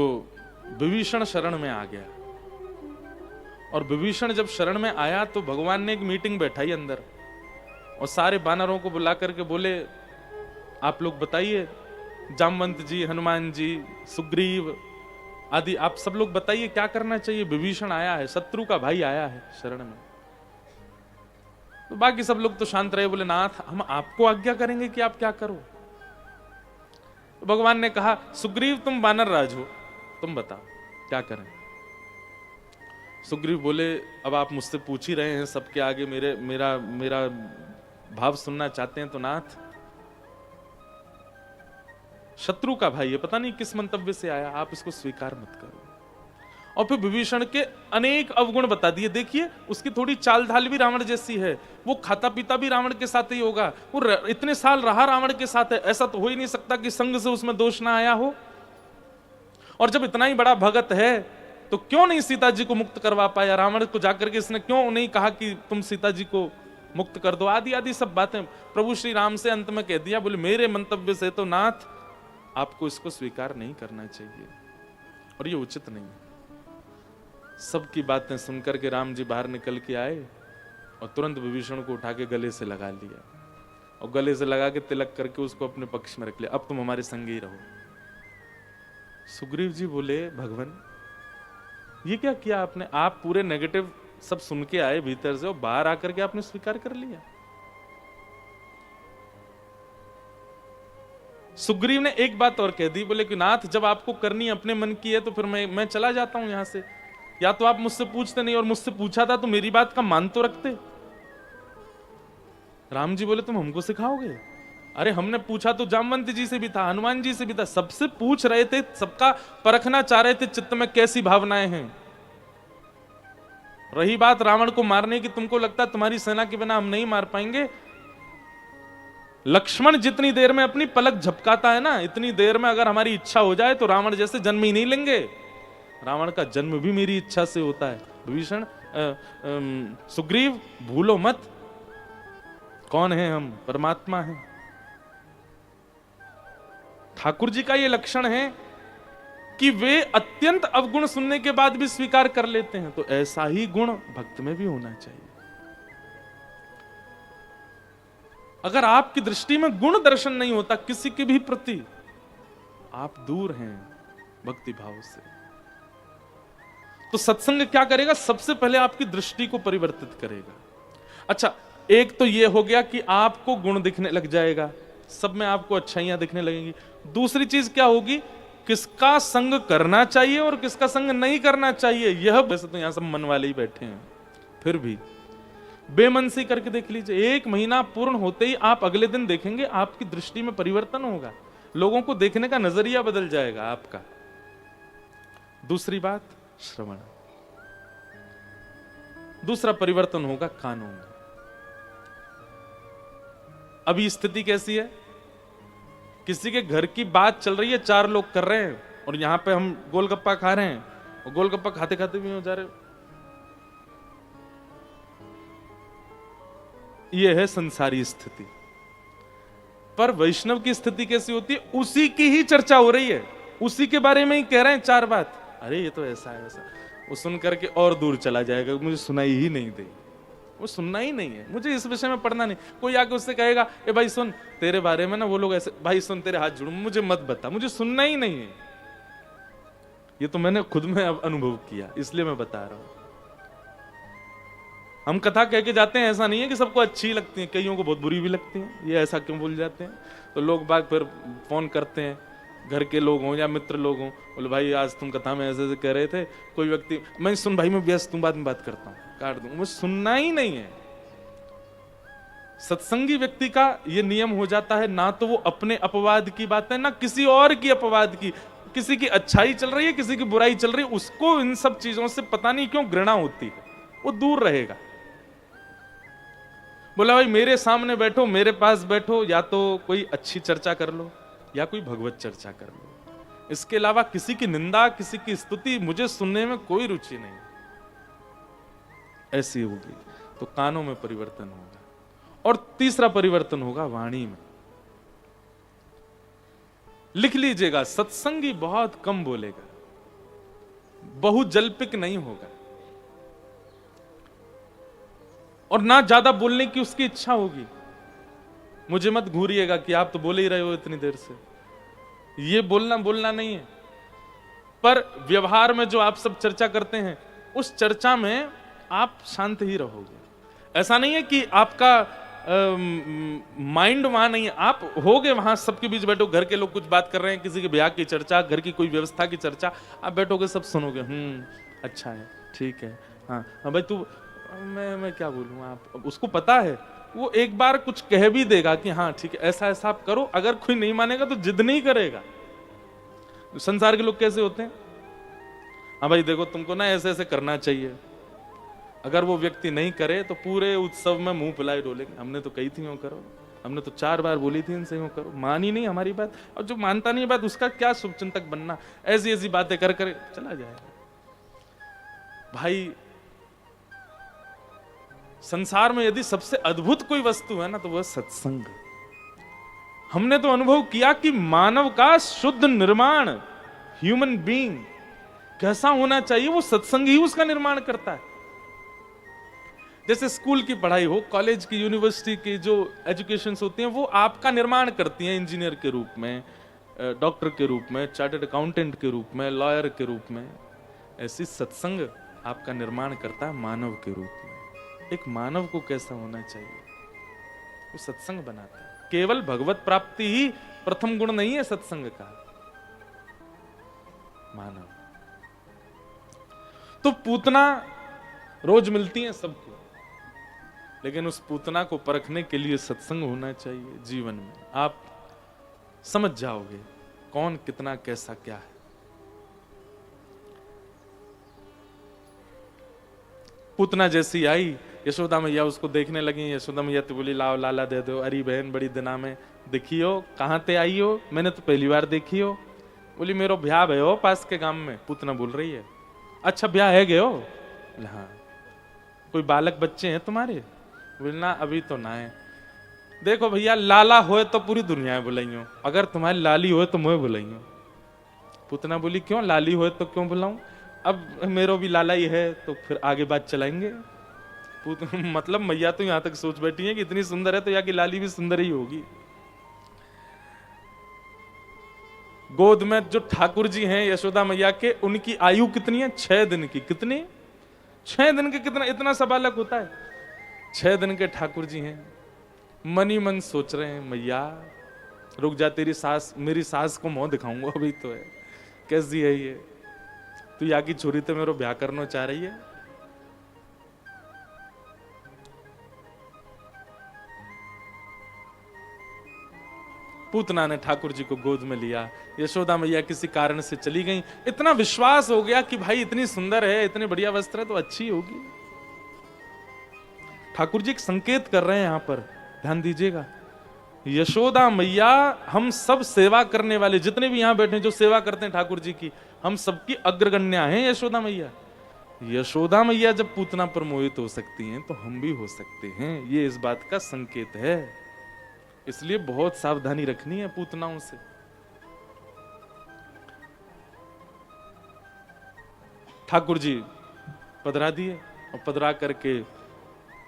Speaker 1: विभीषण शरण में आ गया, और विभीषण जब शरण में आया तो भगवान ने एक मीटिंग बैठाई अंदर, और सारे बानरों को बुला करके बोले, आप लोग बताइए, जामवंत जी, हनुमान जी, सुग्रीव आदि, आप सब लोग बताइए क्या करना चाहिए। विभीषण आया है, शत्रु का भाई आया है शरण में। तो बाकी सब लोग तो शांत रहे, बोले नाथ हम आपको आज्ञा करेंगे कि आप क्या करो। तो भगवान ने कहा, सुग्रीव तुम वानर राज हो, तुम बताओ क्या करें। सुग्रीव बोले, अब आप मुझसे पूछ ही रहे हैं सबके आगे, मेरा भाव सुनना चाहते हैं, तो नाथ शत्रु का भाई है, पता नहीं किस मंतव्य से आया, आप इसको स्वीकार मत करो। और फिर विभीषण के अनेक अवगुण बता दिए। देखिए उसकी थोड़ी चाल ढाल भी रावण जैसी है, वो खाता पीता भी रावण के साथ ही होगा, वो इतने साल रहा रावण के साथ है, ऐसा तो हो ही नहीं सकता कि संग से उसमें दोष ना आया हो। और जब इतना ही बड़ा भगत है तो क्यों नहीं सीता जी को मुक्त करवा पाया? रावण को जाकर के इसने क्यों नहीं कहा कि तुम सीता जी को मुक्त कर दो? आदि आदि सब बातें प्रभु श्री राम से अंत में कह दिया। बोले मेरे मंतव्य से तो नाथ आपको इसको स्वीकार नहीं करना चाहिए और ये उचित नहीं है। सबकी बातें सुनकर के राम जी बाहर निकल के आए और तुरंत विभीषण को उठा के गले से लगा लिया और गले से लगा के तिलक करके उसको अपने पक्ष में रख लिया। अब तुम हमारे संग ही रहो। सुग्रीव जी बोले भगवान ये क्या किया आपने? आप पूरे नेगेटिव सब सुन के आए भीतर से और बाहर आकर के आपने स्वीकार कर लिया। सुग्रीव ने एक बात और कह दी, बोले कि नाथ जब आपको करनी अपने मन की है तो फिर मैं चला जाता हूं यहां से। या तो आप मुझसे पूछते नहीं, और मुझसे पूछा था तो मेरी बात का मान तो रखते। राम जी बोले तुम हमको सिखाओगे? अरे हमने पूछा तो जामवंत जी से भी था, हनुमान जी से भी था, सबसे पूछ रहे थे, सबका परखना चाह रहे थे चित्त में कैसी भावनाएं हैं। रही बात रावण को मारने की, तुमको लगता है तुम्हारी सेना के बिना हम नहीं मार पाएंगे? लक्ष्मण जितनी देर में अपनी पलक झपकाता है ना, इतनी देर में अगर हमारी इच्छा हो जाए तो रावण जैसे जन्म ही नहीं लेंगे। रावण का जन्म भी मेरी इच्छा से होता है। विभीषण सुग्रीव भूलो मत, कौन है हम? परमात्मा है। ठाकुर जी का ये लक्षण है कि वे अत्यंत अवगुण सुनने के बाद भी स्वीकार कर लेते हैं। तो ऐसा ही गुण भक्त में भी होना चाहिए। अगर आपकी दृष्टि में गुण दर्शन नहीं होता किसी के भी प्रति, आप दूर हैं भक्ति भाव से। तो सत्संग क्या करेगा? सबसे पहले आपकी दृष्टि को परिवर्तित करेगा। अच्छा, एक तो यह हो गया कि आपको गुण दिखने लग जाएगा, सब में आपको अच्छाइयां दिखने लगेंगी। दूसरी चीज क्या होगी? किसका संग करना चाहिए और किसका संग नहीं करना चाहिए, यह वैसे तो यहां सब मन वाले ही बैठे हैं, फिर भी बेमनसी करके देख लीजिए। 1 महीना पूर्ण होते ही आप अगले दिन देखेंगे आपकी दृष्टि में परिवर्तन होगा, लोगों को देखने का नजरिया बदल जाएगा आपका। दूसरी बात श्रवण, दूसरा परिवर्तन होगा कानों में। अभी स्थिति कैसी है? किसी के घर की बात चल रही है, 4 लोग कर रहे हैं और यहां पे हम गोलगप्पा खा रहे हैं और गोलगप्पा खाते खाते भी हो जा रहे। यह है संसारी स्थिति। पर वैष्णव की स्थिति कैसी होती है? उसी की ही चर्चा हो रही है, उसी के बारे में ही कह रहे हैं 4 बात। अरे ये तो ऐसा है ऐसा, वो सुन करके और दूर चला जाएगा, मुझे सुनाई ही नहीं दे, वो सुनना ही नहीं है, मुझे इस विषय में पढ़ना नहीं। कोई आके उससे कहेगा ए भाई सुन तेरे बारे में ना वो लोग ऐसे, भाई सुन तेरे हाथ जोड़ूं, मुझे मत बता, मुझे सुनना ही नहीं है। ये तो मैंने खुद में अब अनुभव किया, इसलिए मैं बता रहा हूं। हम कथा कह के जाते हैं, ऐसा नहीं है कि सबको अच्छी लगती है, कईयों को बहुत बुरी भी लगती है। ये ऐसा क्यों बोल जाते हैं? तो लोग बाग फिर फोन करते हैं, घर के लोग हों या मित्र लोग हों, बोले भाई आज तुम कथा में ऐसे ऐसे कह रहे थे। कोई व्यक्ति, मैं सुन भाई मैं व्यस्त हूं, बाद में बात करता हूं, काट दूं, मुझे सुनना ही नहीं है। सत्संगी व्यक्ति का यह नियम हो जाता है, ना तो वो अपने अपवाद की बातें, ना किसी और की अपवाद की। किसी की अच्छाई चल रही है, किसी की बुराई चल रही है, उसको इन सब चीजों से पता नहीं क्यों घृणा होती है, वो दूर रहेगा। बोला भाई मेरे सामने बैठो, मेरे पास बैठो, या तो कोई अच्छी चर्चा कर लो या कोई भगवत चर्चा कर लो। इसके अलावा किसी की निंदा, किसी की स्तुति मुझे सुनने में कोई रुचि नहीं। ऐसी होगी तो कानों में परिवर्तन होगा। और तीसरा परिवर्तन होगा वाणी में। लिख लीजिएगा, सत्संगी बहुत कम बोलेगा, बहुत जल्पिक नहीं होगा, और ना ज्यादा बोलने की उसकी इच्छा होगी। मुझे मत घूरिएगा कि आप तो बोले ही रहे हो इतनी देर से, ये बोलना नहीं है। पर व्यवहार में जो आप सब चर्चा करते हैं, उस चर्चा में आप शांत ही रहोगे। ऐसा नहीं है कि आपका माइंड वहां नहीं है, आप होगे वहां, सबके बीच बैठो, घर के लोग कुछ बात कर रहे हैं, किसी के ब्याह की चर्चा, घर की कोई व्यवस्था की चर्चा, आप बैठोगे सब सुनोगे, अच्छा है, ठीक है, हाँ भाई तू, मैं क्या बोलूं, आप उसको पता है, वो एक बार कुछ कह भी देगा कि हाँ ठीक है ऐसा ऐसा आप करो। अगर कोई नहीं मानेगा तो जिद नहीं करेगा। संसार के लोग कैसे होते हैं, हाँ भाई देखो तुमको ना ऐसे ऐसे करना चाहिए, अगर वो व्यक्ति नहीं करे तो पूरे उत्सव में मुंह फुलाए डोलेंगे, हमने तो कही थी यूं करो, हमने तो 4 बार बोली थी इनसे यूं करो, मानी नहीं हमारी बात, और जो मानता नहीं बात उसका क्या शुभचिंतक बनना, ऐसी ऐसी बातें कर कर चला जाएगा। भाई संसार में यदि सबसे अद्भुत कोई वस्तु है ना तो वह सत्संग। हमने तो अनुभव किया कि मानव का शुद्ध निर्माण, ह्यूमन बीइंग कैसा होना चाहिए, वो सत्संग ही उसका निर्माण करता है। जैसे स्कूल की पढ़ाई हो, कॉलेज की, यूनिवर्सिटी की जो एजुकेशन होती हैं वो आपका निर्माण करती हैं, इंजीनियर के रूप में, डॉक्टर के रूप में, चार्टर्ड अकाउंटेंट के रूप में, लॉयर के रूप में। ऐसी सत्संग आपका निर्माण करता है मानव के रूप में। एक मानव को कैसा होना चाहिए वो सत्संग बनाता है। केवल भगवत प्राप्ति ही प्रथम गुण नहीं है सत्संग का। मानव तो पूतना रोज मिलती है सबको, लेकिन उस पूतना को परखने के लिए सत्संग होना चाहिए जीवन में। आप समझ जाओगे कौन कितना कैसा क्या है। पूतना जैसी आई, यशोदा मैया उसको देखने लगी। यशोदा मैया तो बोली लाओ लाला दे दो। अरे बहन बड़ी दिना में देखियो, कहां ते आई हो, मैंने तो पहली बार देखी हो। बोली मेरो ब्याह भयो पास के गांव में। पूतना बोल रही है अच्छा ब्याह है गयो? हाँ। कोई बालक बच्चे हैं तुम्हारे? बोलना अभी तो ना है। देखो भैया लाला होए तो पूरी दुनिया में बुलाइयो, अगर तुम्हारी लाली होए तो मुझे बुलाइयो। पूतना बोली क्यों, लाली होए तो क्यों बुलाऊं, अब मेरो भी लाला ही है तो फिर आगे बात चलाएंगे। मतलब मैया तो यहां तक सोच बैठी है कि इतनी सुंदर है तो यहाँ की लाली भी सुंदर ही होगी। गोद में जो ठाकुर जी हैं यशोदा मैया के, उनकी आयु कितनी है? 6 दिन की। कितनी? 6 दिन के। कितना इतना सा बालक होता है? 6 दिन के ठाकुर जी हैं। मनी मन सोच रहे हैं मैया रुक जा, तेरी सास, मेरी सास को मुंह दिखाऊंगा अभी तो है, कैसी है ये, तू यहाँ की छोरी तो मेरा ब्याह करना चाह रही है। पूतना ने ठाकुर जी को गोद में लिया। यशोदा मैया किसी कारण से चली गई। इतना विश्वास हो गया कि भाई इतनी सुंदर है, इतने बढ़िया वस्त्र है तो अच्छी होगी। ठाकुर जी एक संकेत कर रहे हैं यहां पर, ध्यान दीजिएगा। यशोदा मैया हम सब सेवा करने वाले जितने भी यहां बैठे जो सेवा करते हैं ठाकुर जी की, हम सबकी अग्रगण्या हैं यशोदा मैया। यशोदा मैया जब पूतना पर मोहित हो सकती हैं तो हम भी हो सकते हैं, ये इस बात का संकेत है। इसलिए बहुत सावधानी रखनी है पूतनाओं से। ठाकुर जी पधरा दिए और पधरा करके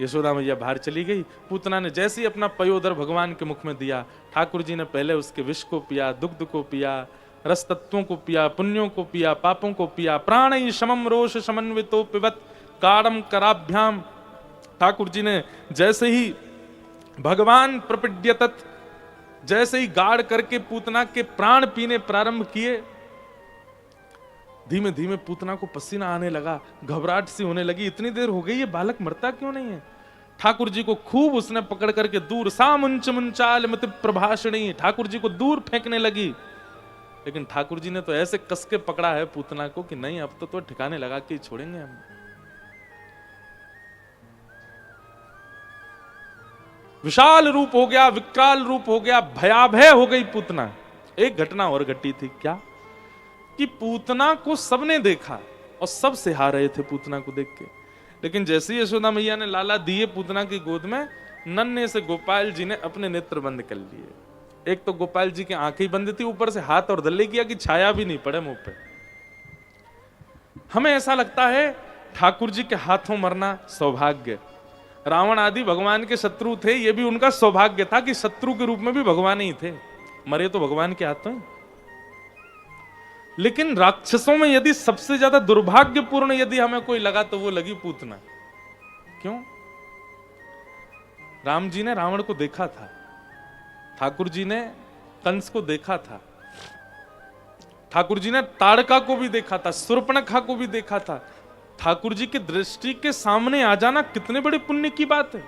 Speaker 1: यशोदा मैया बाहर चली गई। पूतना ने जैसे ही अपना पयोदर भगवान के मुख में दिया, ठाकुर जी ने पहले उसके विष को पिया, दुग्ध को पिया, रस तत्वों को पिया, पुण्यों को पिया, पापों को पिया। प्राण शमम रोष समन्वितो पिबत काड़म कराभ्याम। ठाकुर जी ने जैसे ही भगवान प्रपद्यतत, जैसे ही गाड़ करके पूतना के प्राण पीने प्रारंभ किए, धीमे धीमे पूतना को पसीना आने लगा, घबराहट सी होने लगी। इतनी देर हो गई, ये बालक मरता क्यों नहीं है? ठाकुर जी को खूब उसने पकड़ करके दूर, सामुंच मुंचाल मत प्रभाषणी, ठाकुर जी को दूर फेंकने लगी। लेकिन ठाकुर जी ने तो ऐसे कस के पकड़ा है पूतना को कि नहीं अब तो ठिकाने लगा के छोड़ेंगे हम। विशाल रूप हो गया, विकराल रूप हो गया, भयाभय हो गई पूतना। एक घटना और घटी थी, क्या कि पूतना को सबने देखा और सब सिहा रहे थे पूतना को देख के। लेकिन जैसे ही यशोदा मैया ने लाला दिए पूतना की गोद में, नन्हे से गोपाल जी ने अपने नेत्र बंद कर लिए। एक तो गोपाल जी की आंखें बंद थी, ऊपर से हाथ और दल्ले किया कि छाया भी नहीं पड़े मुंह पे। हमें ऐसा लगता है ठाकुर जी के हाथों मरना सौभाग्य। रावण आदि भगवान के शत्रु थे, ये भी उनका सौभाग्य था कि शत्रु के रूप में भी भगवान ही थे, मरे तो भगवान के हाथों। लेकिन राक्षसों में यदि सबसे ज्यादा दुर्भाग्यपूर्ण यदि हमें कोई लगा तो वो लगी पूतना। क्यों? राम जी ने रावण को देखा था, ठाकुर जी ने कंस को देखा था, ठाकुर जी ने ताड़का को भी देखा था, शूर्पणखा को भी देखा था। ठाकुर जी की दृष्टि के सामने आ जाना कितने बड़े पुण्य की बात है।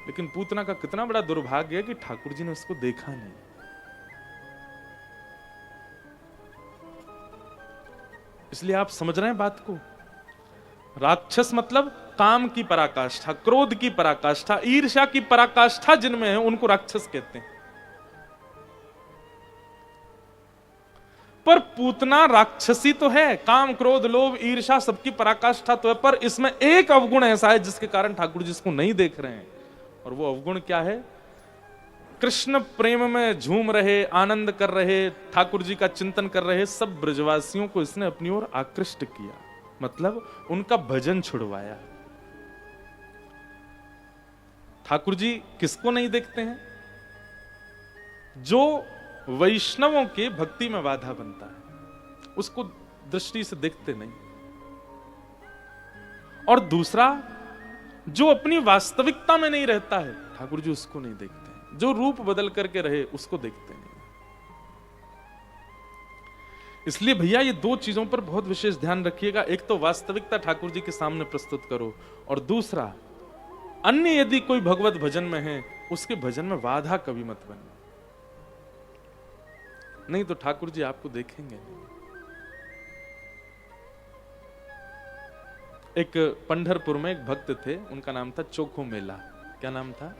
Speaker 1: लेकिन पूतना का कितना बड़ा दुर्भाग्य है कि ठाकुर जी ने उसको देखा नहीं। इसलिए आप समझ रहे हैं बात को। राक्षस मतलब काम की पराकाष्ठा, क्रोध की पराकाष्ठा, ईर्ष्या की पराकाष्ठा जिनमें है उनको राक्षस कहते हैं। पर पूतना राक्षसी तो है, काम क्रोध लोभ ईर्ष्या सबकी पराकाष्ठा तो है, पर इसमें एक अवगुण ऐसा है जिसके कारण ठाकुर जी इसको नहीं देख रहे हैं। और वो अवगुण क्या है? कृष्ण प्रेम में झूम रहे, आनंद कर रहे, ठाकुर जी का चिंतन कर रहे सब ब्रजवासियों को इसने अपनी ओर आकृष्ट किया, मतलब उनका भजन छुड़वाया। ठाकुर जी किसको नहीं देखते हैं? जो वैष्णवों के भक्ति में बाधा बनता है उसको दृष्टि से देखते नहीं। और दूसरा, जो अपनी वास्तविकता में नहीं रहता है ठाकुर जी उसको नहीं देखते हैं। जो रूप बदल करके रहे उसको देखते नहीं। इसलिए भैया ये दो चीजों पर बहुत विशेष ध्यान रखिएगा। एक तो वास्तविकता ठाकुर जी के सामने प्रस्तुत करो, और दूसरा अन्य यदि कोई भगवत भजन में है उसके भजन में बाधा कभी मत बने, नहीं तो ठाकुर जी आपको देखेंगे नहीं। एक पंढरपुर में एक भक्त थे, उनका नाम था चोखो मेला। क्या नाम था?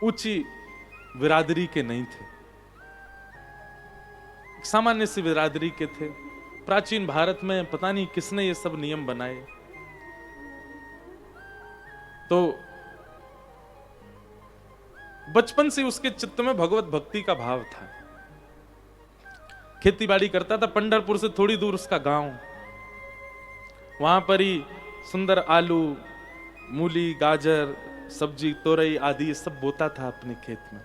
Speaker 1: ऊंची बिरादरी के नहीं थे, सामान्य सी बिरादरी के थे। प्राचीन भारत में पता नहीं किसने ये सब नियम बनाए, तो बचपन से उसके चित्त में भगवत भक्ति का भाव था। खेती बाड़ी करता था, पंढरपुर से थोड़ी दूर उसका गांव, वहां पर ही सुंदर आलू, मूली, गाजर, सब्जी, तोरई आदि सब बोता था अपने खेत में।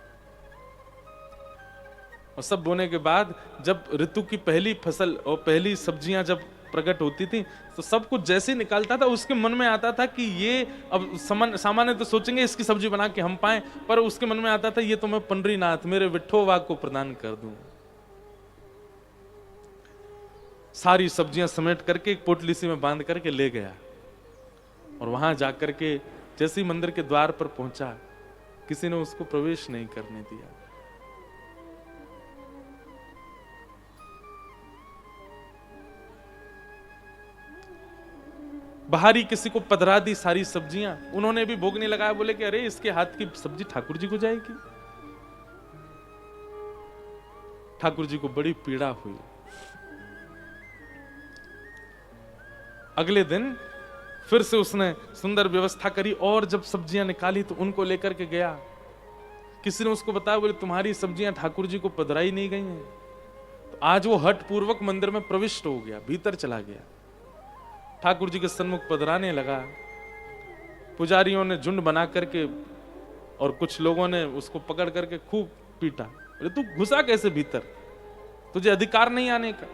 Speaker 1: और सब बोने के बाद जब ऋतु की पहली फसल और पहली सब्जियां जब प्रकट होती थी तो सब कुछ जैसे निकालता था उसके मन में आता था कि ये अब सामान्य तो सोचेंगे इसकी सब्जी बना के हम पाएं, पर उसके मन में आता था ये तो मैं पंडरीनाथ मेरे विठोबा को प्रदान कर दूं। सारी सब्जियां समेट करके एक पोटली सी में बांध करके ले गया, और वहां जाकर के जैसे ही मंदिर के द्वार पर पहुंचा किसी ने उसको प्रवेश नहीं करने दिया। बाहरी किसी को पधरा दी सारी सब्जियां, उन्होंने भी भोग नहीं लगाया, बोले कि अरे इसके हाथ की सब्जी ठाकुर जी को जाएगी। ठाकुर जी को बड़ी पीड़ा हुई। अगले दिन फिर से उसने सुंदर व्यवस्था करी, और जब सब्जियां निकाली तो उनको लेकर के गया। किसी ने उसको बताया, बोले तुम्हारी सब्जियां ठाकुर जी को पधराई नहीं गई हैं। तो आज वो हठ पूर्वक मंदिर में प्रविष्ट हो गया, भीतर चला गया, ठाकुर जी के सन्मुख पधराने लगा। पुजारियों ने झुंड बना करके और कुछ लोगों ने उसको पकड़ करके खूब पीटा। अरे तू घुसा कैसे भीतर, तुझे अधिकार नहीं आने का।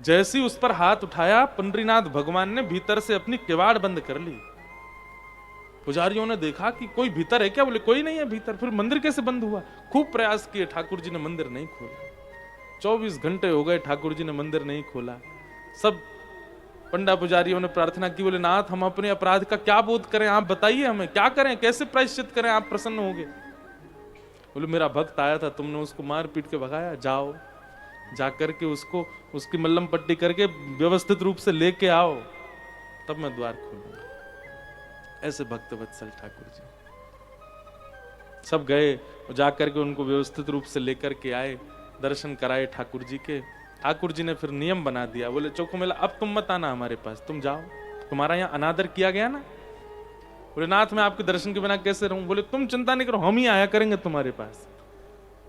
Speaker 1: जैसी उस पर हाथ उठाया, पंडरीनाथ भगवान ने भीतर से अपनी किवाड़ बंद कर ली। पुजारियों ने देखा कि कोई भीतर है क्या, बोले कोई नहीं है भीतर। फिर मंदिर कैसे बंद हुआ? खूब प्रयास किए, ठाकुर जी ने मंदिर नहीं खोला। 24 घंटे हो गए, ठाकुर जी ने मंदिर नहीं खोला। सब पंडा पुजारियों ने प्रार्थना की, बोले नाथ हम अपने अपराध का क्या बोध करें, आप बताइए हमें क्या करें, कैसे प्रायश्चित करें, आप प्रसन्न होंगे। बोले मेरा भक्त आया था, तुमने उसको मार पीट के भगाया, जाओ जाकर के उसको उसकी मल्लम पट्टी करके व्यवस्थित रूप से लेके आओ, तब मैं द्वार खोलूंगा। ऐसे भक्त वत्सल ठाकुर जी। सब गए, जाकर के उनको व्यवस्थित रूप से लेकर के आए, दर्शन कराए ठाकुर जी के। ठाकुर जी ने फिर नियम बना दिया, बोले चोखो मेला अब तुम मत आना हमारे पास, तुम जाओ, तुम्हारा यहाँ अनादर किया गया ना। बोले नाथ मैं आपके दर्शन के बिना कैसे रहूं? बोले तुम चिंता नहीं करो, हम ही आया करेंगे तुम्हारे पास।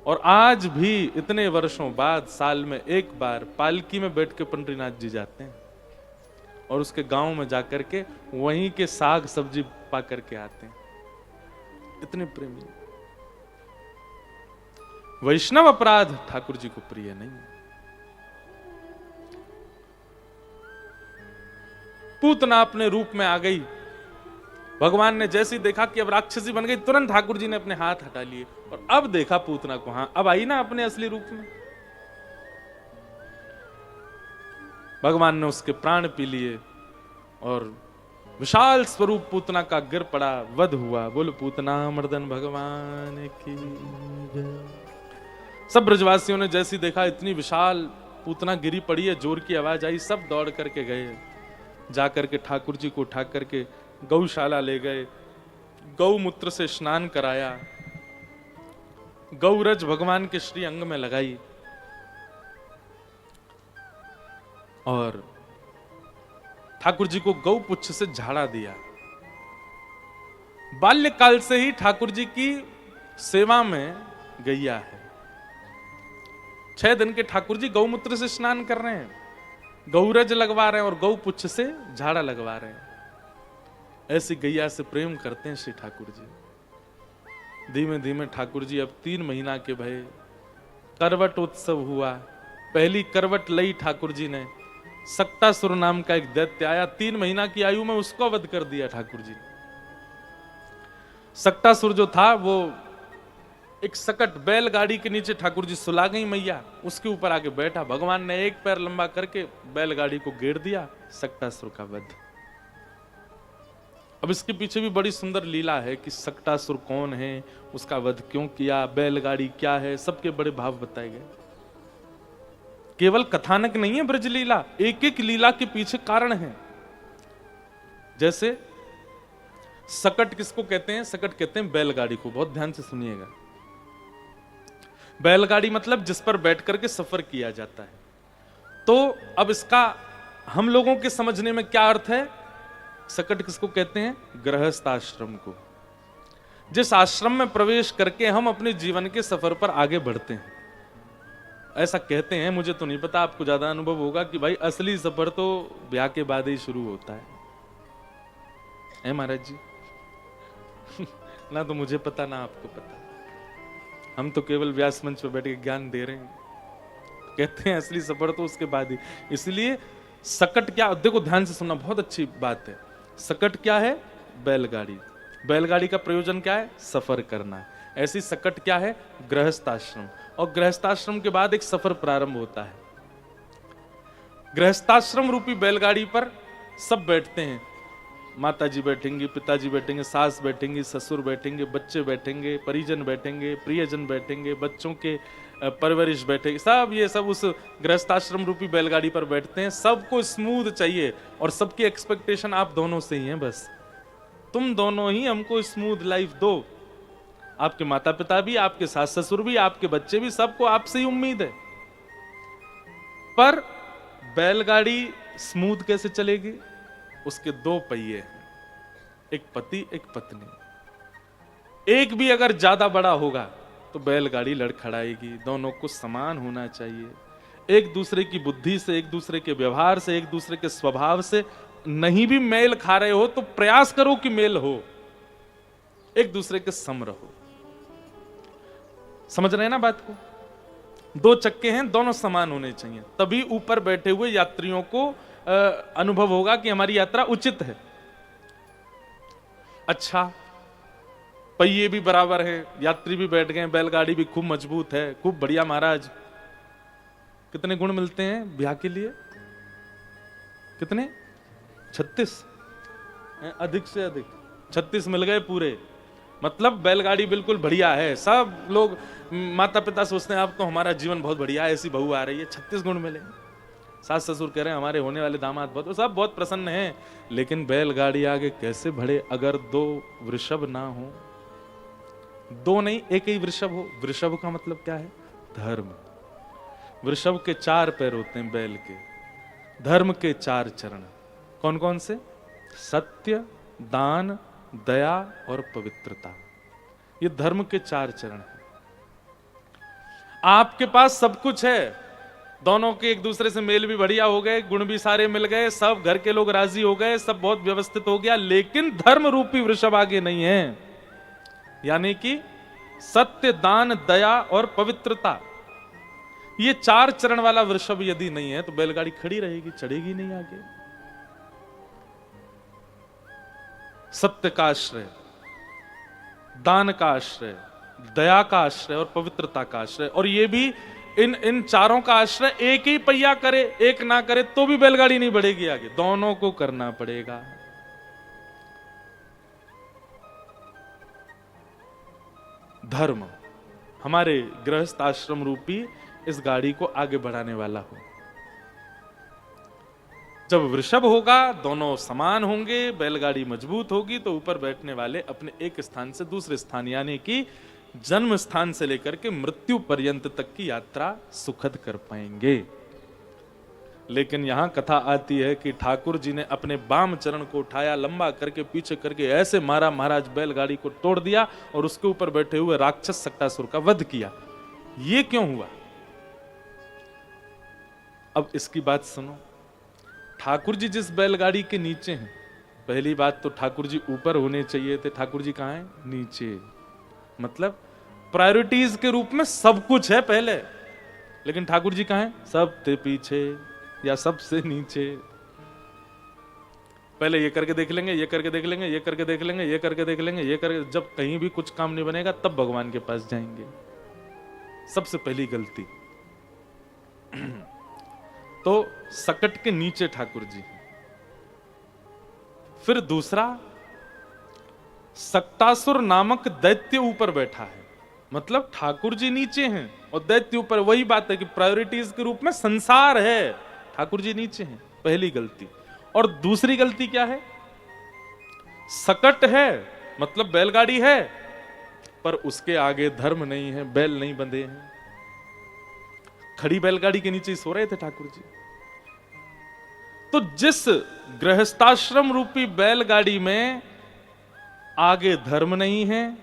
Speaker 1: और आज भी इतने वर्षों बाद साल में एक बार पालकी में बैठ के पंडरीनाथ जी जाते हैं, और उसके गांव में जाकर के वहीं के साग सब्जी पा करके आते हैं। इतने प्रेमी। वैष्णव अपराध ठाकुर जी को प्रिय नहीं है। पूतना अपने रूप में आ गई, भगवान ने जैसे ही देखा कि अब राक्षसी बन गई, तुरंत ठाकुर जी ने अपने हाथ हटा लिए, और अब देखा पूतना को, हाँ अब आई ना अपने असली रूप में। भगवान ने उसके प्राण पी लिए और विशाल स्वरूप पूतना का गिर पड़ा, वध हुआ। बोल पूतना मर्दन भगवान की जय। सब ब्रजवासियों ने जैसी देखा इतनी विशाल पूतना गिरी पड़ी है, जोर की आवाज आई, सब दौड़ करके गए। जाकर के ठाकुर जी को उठा करके गौशाला ले गए, गौमूत्र से स्नान कराया, गौरज भगवान के श्री अंग में लगाई और ठाकुर जी को गौ पुच्छ से झाड़ा दिया। बाल्यकाल से ही ठाकुर जी की सेवा में गैया है। 6 दिन के ठाकुर जी गौमूत्र से स्नान कर रहे हैं, गौरज लगवा रहे हैं और गौ पुच्छ से झाड़ा लगवा रहे हैं। ऐसी गैया से प्रेम करते हैं श्री ठाकुर जी। धीमे धीमे ठाकुर जी अब 3 महीना के भये। करवट उत्सव हुआ, पहली करवट लई ठाकुर जी ने। सक्तासुर नाम का एक दैत्य आया, 3 महीना की आयु में उसको वध कर दिया ठाकुर जी ने। सक्तासुर जो था वो एक सकट बैलगाड़ी के नीचे ठाकुर जी सुला गई मैया, उसके ऊपर आके बैठा। भगवान ने एक पैर लंबा करके बैलगाड़ी को घेर दिया, सक्तासुर का वध। अब इसके पीछे भी बड़ी सुंदर लीला है कि सक्तासुर कौन है, उसका वध क्यों किया, बैलगाड़ी क्या है, सबके बड़े भाव बताए गए। केवल कथानक नहीं है ब्रज लीला, एक एक लीला के पीछे कारण है। जैसे सकट किसको कहते हैं? सकट कहते हैं बैलगाड़ी को। बहुत ध्यान से सुनिएगा। बैलगाड़ी मतलब जिस पर बैठ करके सफर किया जाता है। तो अब इसका हम लोगों के समझने में क्या अर्थ है? सकट किसको कहते हैं? गृहस्थ आश्रम को। जिस आश्रम में प्रवेश करके हम अपने जीवन के सफर पर आगे बढ़ते हैं, ऐसा कहते हैं। मुझे तो नहीं पता, आपको ज्यादा अनुभव होगा कि भाई असली सफर तो ब्याह के बाद ही शुरू होता है महाराज जी। ना तो मुझे पता ना आपको पता, हम तो केवल व्यास मंच पर बैठ के ज्ञान दे रहे हैं। कहते हैं असली सफर तो उसके बाद ही। इसलिए सकट क्या, देखो ध्यान से सुनना, बहुत अच्छी बात है। सकट क्या है? बैलगाड़ी। बैलगाड़ी का प्रयोजन क्या है? सफर करना। ऐसी सकट क्या है? गृहस्थाश्रम। और गृहस्थाश्रम के बाद एक सफर प्रारंभ होता है। गृहस्थाश्रम रूपी बैलगाड़ी पर सब बैठते हैं। माता जी बैठेंगी, पिताजी बैठेंगे, सास बैठेंगी, ससुर बैठेंगे, बच्चे बैठेंगे, परिजन बैठेंगे, प्रियजन बैठेंगे, बच्चों के परवरिश बैठेगी, सब ये सब उस गृहस्थाश्रम रूपी बैलगाड़ी पर बैठते हैं। सबको स्मूथ चाहिए और सबकी एक्सपेक्टेशन आप दोनों से ही है। बस तुम दोनों ही हमको स्मूथ लाइफ दो। आपके माता पिता भी, आपके सास ससुर भी, आपके बच्चे भी, सबको आपसे ही उम्मीद है। पर बैलगाड़ी स्मूथ कैसे चलेगी? उसके 2 पहिए हैं, एक पति एक पत्नी। एक भी अगर ज्यादा बड़ा होगा तो बैलगाड़ी लड़खड़ाएगी। दोनों को समान होना चाहिए। एक दूसरे की बुद्धि से, एक दूसरे के व्यवहार से, एक दूसरे के स्वभाव से नहीं भी मेल खा रहे हो तो प्रयास करो कि मेल हो, एक दूसरे के सम रहो। समझ रहे हैं ना बात को? 2 चक्के हैं, दोनों समान होने चाहिए, तभी ऊपर बैठे हुए यात्रियों को अनुभव होगा कि हमारी यात्रा उचित है। अच्छा, पहिए भी बराबर है, यात्री भी बैठ गए, बैलगाड़ी भी खूब मजबूत है, खूब बढ़िया महाराज। कितने गुण मिलते हैं ब्याह के लिए? कितने? 36, अधिक से अधिक 36 मिल गए पूरे। मतलब बैलगाड़ी बिल्कुल बढ़िया है। सब लोग, माता पिता सोचते हैं अब तो हमारा जीवन बहुत बढ़िया है, ऐसी बहू आ रही है, 36 गुण मिले। सास ससुर कह रहे हैं हमारे होने वाले दामाद बहुत, सब बहुत प्रसन्न हैं। लेकिन बैलगाड़ी आगे कैसे बढ़े अगर 2 वृषभ ना हो? 2 नहीं, एक ही वृषभ हो। वृषभ का मतलब क्या है? धर्म। वृषभ के 4 पैर होते हैं बैल के। धर्म के 4 चरण कौन कौन से? सत्य, दान, दया और पवित्रता। ये धर्म के 4 चरण हैं। आपके पास सब कुछ है, दोनों के एक दूसरे से मेल भी बढ़िया हो गए, गुण भी सारे मिल गए, सब घर के लोग राजी हो गए, सब बहुत व्यवस्थित हो गया, लेकिन धर्म रूपी वृषभ आगे नहीं है। यानी कि सत्य, दान, दया और पवित्रता, ये 4 चरण वाला वृषभ यदि नहीं है तो बैलगाड़ी खड़ी रहेगी, चढ़ेगी नहीं आगे। सत्य का आश्रय, दान का आश्रय, दया का आश्रय और पवित्रता का आश्रय। और ये भी इन चारों का आश्रय एक ही पहिया करे, एक ना करे तो भी बैलगाड़ी नहीं बढ़ेगी आगे, दोनों को करना पड़ेगा। धर्म हमारे गृहस्थ आश्रम रूपी इस गाड़ी को आगे बढ़ाने वाला हो। जब वृषभ होगा, दोनों समान होंगे, बैलगाड़ी मजबूत होगी, तो ऊपर बैठने वाले अपने एक स्थान से दूसरे स्थान यानी कि जन्म स्थान से लेकर के मृत्यु पर्यंत तक की यात्रा सुखद कर पाएंगे। लेकिन यहां कथा आती है कि ठाकुर जी ने अपने बाम चरण को उठाया, लंबा करके पीछे करके ऐसे मारा, महाराज बैलगाड़ी को तोड़ दिया और उसके ऊपर बैठे हुए राक्षस सक्टासुर का वध किया। ये क्यों हुआ? अब इसकी बात सुनो। ठाकुर जी जिस बैलगाड़ी के नीचे हैं, पहली बात तो ठाकुर जी ऊपर होने चाहिए थे, ठाकुर जी कहां हैं? नीचे। मतलब प्रायोरिटीज के रूप में सब कुछ है पहले, लेकिन ठाकुर जी कहां हैं? सबसे पीछे या सबसे नीचे। पहले ये करके देख लेंगे, ये करके देख लेंगे, ये करके देख लेंगे, ये करके देख लेंगे, ये करके, जब कहीं भी कुछ काम नहीं बनेगा तब भगवान के पास जाएंगे। सबसे पहली गलती। तो सकट के नीचे ठाकुर जी। फिर दूसरा, सक्टासुर नामक दैत्य ऊपर बैठा है, मतलब ठाकुर जी नीचे हैं और दैत्य ऊपर। वही बात है कि प्रायोरिटीज के रूप में संसार है, ठाकुर जी नीचे हैं, पहली गलती। और दूसरी गलती क्या है? सकट है मतलब बैलगाड़ी है, पर उसके आगे धर्म नहीं है, बैल नहीं बंधे हैं। खड़ी बैलगाड़ी के नीचे सो रहे थे ठाकुर जी। तो जिस गृहस्थाश्रम रूपी बैलगाड़ी में आगे धर्म नहीं है,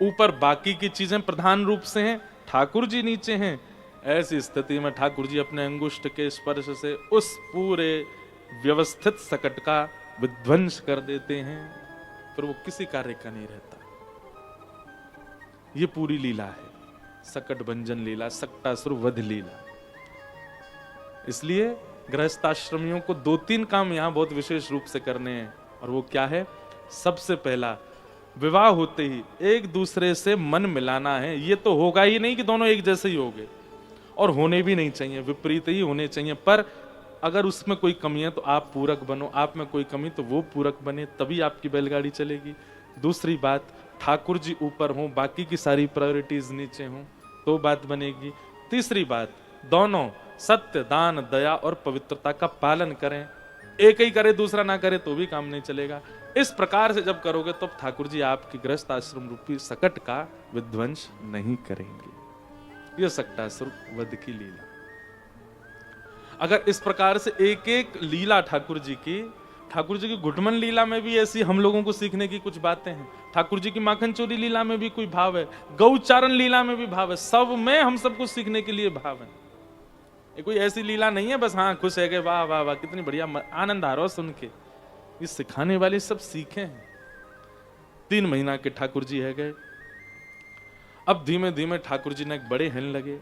Speaker 1: ऊपर बाकी की चीजें प्रधान रूप से हैं, ठाकुर जी नीचे हैं, ऐसी स्थिति में ठाकुर जी अपने अंगुष्ठ के स्पर्श से उस पूरे व्यवस्थित सकट का विध्वंस कर देते हैं, फिर वो किसी कार्य का नहीं रहता। ये पूरी लीला है, सकट भंजन लीला, सक्टासुर वध लीला। इसलिए गृहस्थाश्रमियों को 2-3 काम यहां बहुत विशेष रूप से करने हैं, और वो क्या है? सबसे पहला, विवाह होते ही एक दूसरे से मन मिलाना है। ये तो होगा ही नहीं कि दोनों एक जैसे ही होंगे, और होने भी नहीं चाहिए, विपरीत ही होने चाहिए। पर अगर उसमें कोई कमी है तो आप पूरक बनो, आप में कोई कमी तो वो पूरक बने, तभी आपकी बैलगाड़ी चलेगी। दूसरी बात, ठाकुर जी ऊपर हों, बाकी की सारी प्रायोरिटीज नीचे हों, तो बात बनेगी। तीसरी बात, दोनों सत्य, दान, दया और पवित्रता का पालन करें। एक ही करे दूसरा ना करे तो भी काम नहीं चलेगा। इस प्रकार से जब करोगे तो ठाकुर जी आपकी गृहस्थ आश्रम रूपी सकट का विध्वंस नहीं करेंगे। यह सक्टासुर वध की लीला। अगर इस प्रकार से एक एक लीला ठाकुर जी की घुटमन लीला में भी ऐसी हम लोगों को सीखने की कुछ बातें हैं, ठाकुर जी की माखन चोरी लीला में भी कोई भाव है, गौचारण लीला में भी भाव है, सब में हम सबको सीखने के लिए भाव है। ये कोई ऐसी लीला नहीं है बस हाँ खुश है गए, वाह वाह वाह कितनी बढ़िया, आनंद आ रहा हो सुन के। ये सिखाने वाले सब सीखे हैं। 3 महीना के ठाकुर जी है गए। अब धीमे धीमे ठाकुर जी ने बड़े हिलने लगे,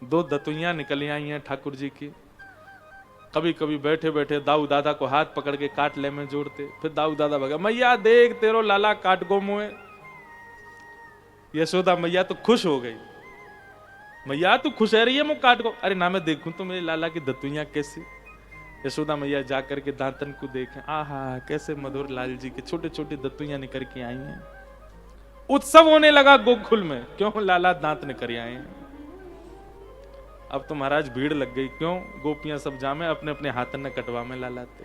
Speaker 1: 2 दतुइयां निकल आई हैं ठाकुर जी की। कभी कभी बैठे बैठे दाऊ दादा को हाथ पकड़ के काट ले में जोड़ते, फिर दाऊ दादा भगा, मैया देख तेरो लाला काट गो मुए। यशोदा मैया तो खुश हो गई, मैया तू खुश है रही है, मुँह काट गो। अरे ना मैं देखूं तो मेरे लाला की दतुइयां कैसी। यशोदा मैया जाकर के दांतन को देखें, आहा कैसे मधुर लाल जी के छोटे छोटे दतुइयां निकल के आई हैं। उत्सव होने लगा गोकुल में, क्यों? लाला दांत निकल आए हैं। अब तो महाराज भीड़ लग गई, क्यों? गोपियां सब जामे अपने अपने हाथन ने कटवा में लालाते,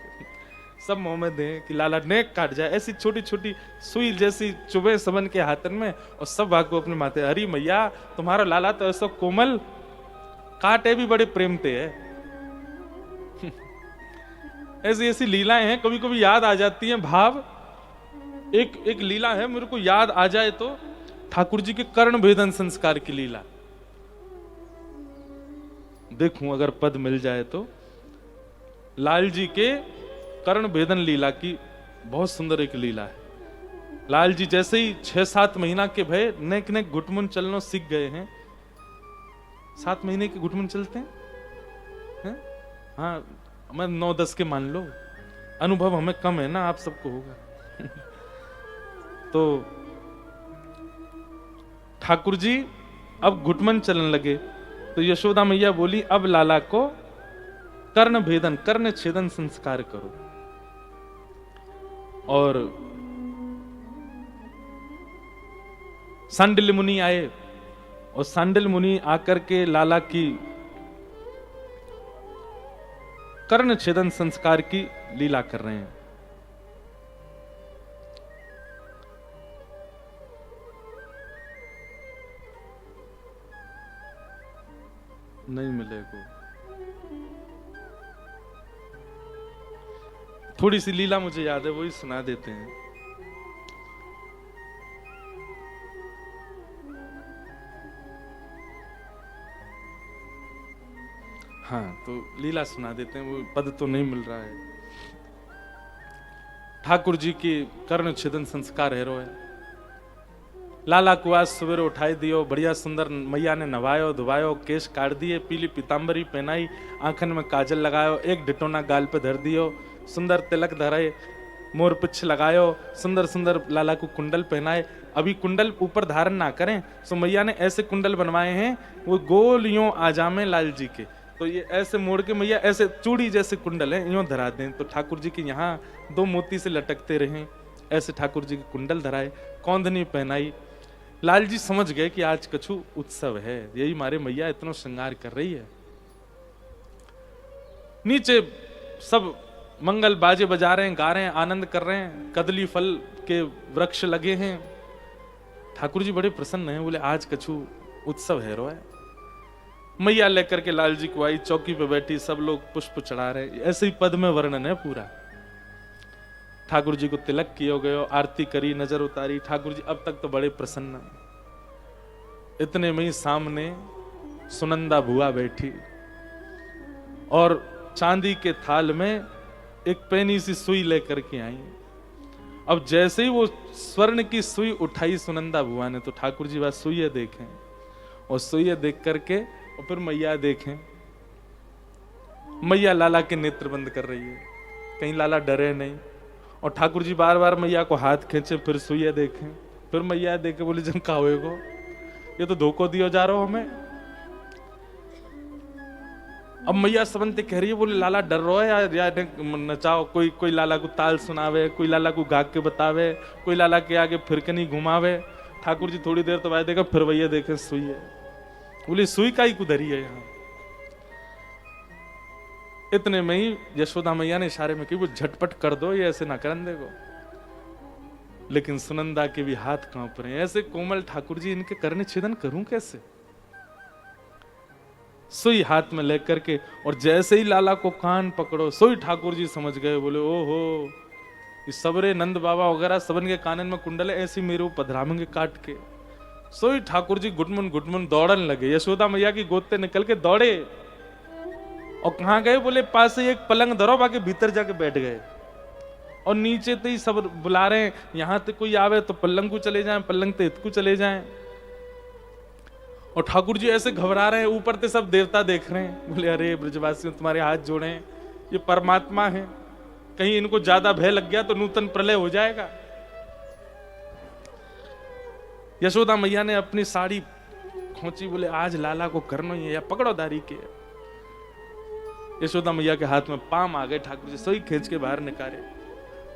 Speaker 1: सब मुंह में दे कि लाला नेक काट जाए। ऐसी छोटी छोटी सुई जैसी चुभे सबन के हाथन में, और सब भाग को अपने माथे, हरी मैया तुम्हारा लाला तो ऐसा कोमल, काटे भी बड़े प्रेम ते है। ऐसी ऐसी लीलाएं हैं, कभी कभी याद आ जाती हैं भाव। एक लीला है मेरे को याद आ जाए तो, ठाकुर जी के कर्ण भेदन संस्कार की लीला देखूं अगर पद मिल जाए तो। लाल जी के कर्ण भेदन लीला की बहुत सुंदर एक लीला है। लाल जी जैसे ही 6-7 महीना के भय नेक नेक घुटमुन चलना सीख गए हैं। 7 महीने के घुटमुन चलते हैं? हाँ मैं 9-10 के मान लो, अनुभव हमें कम है ना, आप सबको होगा। तो ठाकुर जी अब घुटमन चलने लगे, तो यशोदा मैया बोली अब लाला को कर्ण भेदन, कर्ण छेदन संस्कार करो। और सांडिल्य मुनि आए और सांडिल्य मुनि आकर के लाला की कर्ण छेदन संस्कार की लीला कर रहे हैं। नहीं मिलेगा। थोड़ी सी लीला मुझे याद है, वही सुना देते हैं। हाँ, तो लीला सुना देते हैं, वो पद तो नहीं मिल रहा है। ठाकुर जी की कर्ण छेदन संस्कार है रो है। लाला को आज सवेरे उठाई दियो, बढ़िया सुंदर मैया ने नवायो धुवायो, केश काट दिए, पीली पीतांबरी पहनाई, आंखन में काजल लगायो, एक डिटोना गाल पे धर दियो, सुंदर तिलक धराए, मोर पिछ लगायो, सुंदर सुंदर लाला को कुंडल पहनाए। अभी कुंडल ऊपर धारण ना करें, सो मैया ने ऐसे कुंडल बनवाए हैं, वो गोल यूं आ जामे लाल जी के, तो ये ऐसे मोड़ के मैया ऐसे चूड़ी जैसे कुंडल है यूं धरा दें, तो ठाकुर जी के यहाँ 2 मोती से लटकते रहें, ऐसे ठाकुर जी के कुंडल धराए, कौंधनी पहनाई। लाल जी समझ गए कि आज कछु उत्सव है, यही मारे मैया इतना श्रृंगार कर रही है। नीचे सब मंगल बाजे बजा रहे हैं, गा रहे हैं, आनंद कर रहे हैं, कदली फल के वृक्ष लगे हैं। ठाकुर जी बड़े प्रसन्न हैं, बोले आज कछु उत्सव है रो है। मैया लेकर के लाल जी को आई, चौकी पे बैठी, सब लोग पुष्प चढ़ा रहे, ऐसे ही पद में वर्णन है पूरा। ठाकुर जी को तिलक किया गयो, आरती करी, नजर उतारी, ठाकुर जी अब तक तो बड़े प्रसन्न। इतने में ही सामने सुनंदा बुआ बैठी और चांदी के थाल में एक पैनी सी सुई लेकर के आई। अब जैसे ही वो स्वर्ण की सुई उठाई सुनंदा बुआ ने, तो ठाकुर जी बात सुई देखें, और सुई देख करके और फिर मैया देखें। मैया लाला के नेत्र बंद कर रही है, कहीं लाला डरे नहीं, और ठाकुर जी बार बार मैया को हाथ खींचे, फिर सुइया देखें, फिर मैया देखे, बोले जम का होएगो, ये तो धोखो दियो जा रहा हो हमें। अब मैया सबंते कह रही है, बोले लाला डर रहा है या नचाओ, कोई लाला को ताल सुनावे, कोई लाला को गा के बतावे, कोई लाला के आगे फिरकनी घुमावे। ठाकुर जी थोड़ी देर तो बाद देखा, फिर भैया देखे सुई है, बोले सुई का ही कुधरी है यहाँ। इतने में ही यशोदा मैया ने इशारे में कि वो झटपट कर दो, ये ऐसे ना करन देगो। लेकिन सुनंदा के भी हाथ कांप रहे हैं, ऐसे कोमल ठाकुर जी, इनके करने छेदन करूं कैसे। सुई हाथ में लेकर के, और जैसे ही लाला को कान पकड़ो, सुई ठाकुर जी समझ गए, बोले ओहो, इस सबरे नंद बाबा वगैरह सबन के कानन में कुंडल है, ऐसी मेरे पधरामेंगे काट के। सुई ठाकुर जी गुटमुन दौड़न लगे, यशोदा मैया की गोद से निकल के दौड़े, और कहां गए, बोले पास ही एक पलंग धरो, बाकी भीतर जाके बैठ गए। और नीचे तो ही सब बुला रहे हैं, यहां तक कोई आवे तो पलंग को चले जाएं, पलंग ते इतकू चले जाएं। और ठाकुर जी ऐसे घबरा रहे हैं, ऊपर से सब देवता देख रहे हैं, बोले अरे ब्रजवासियों तुम्हारे हाथ जोड़े, ये परमात्मा है, कहीं इनको ज्यादा भय लग गया तो नूतन प्रलय हो जाएगा। यशोदा मैया ने अपनी साड़ी खोची, बोले आज लाला को करना ही है, या पकड़ो दारी के। यशोदा मैया के हाथ में पाम आ गए, ठाकुर जी सोई खींच के बाहर निकाले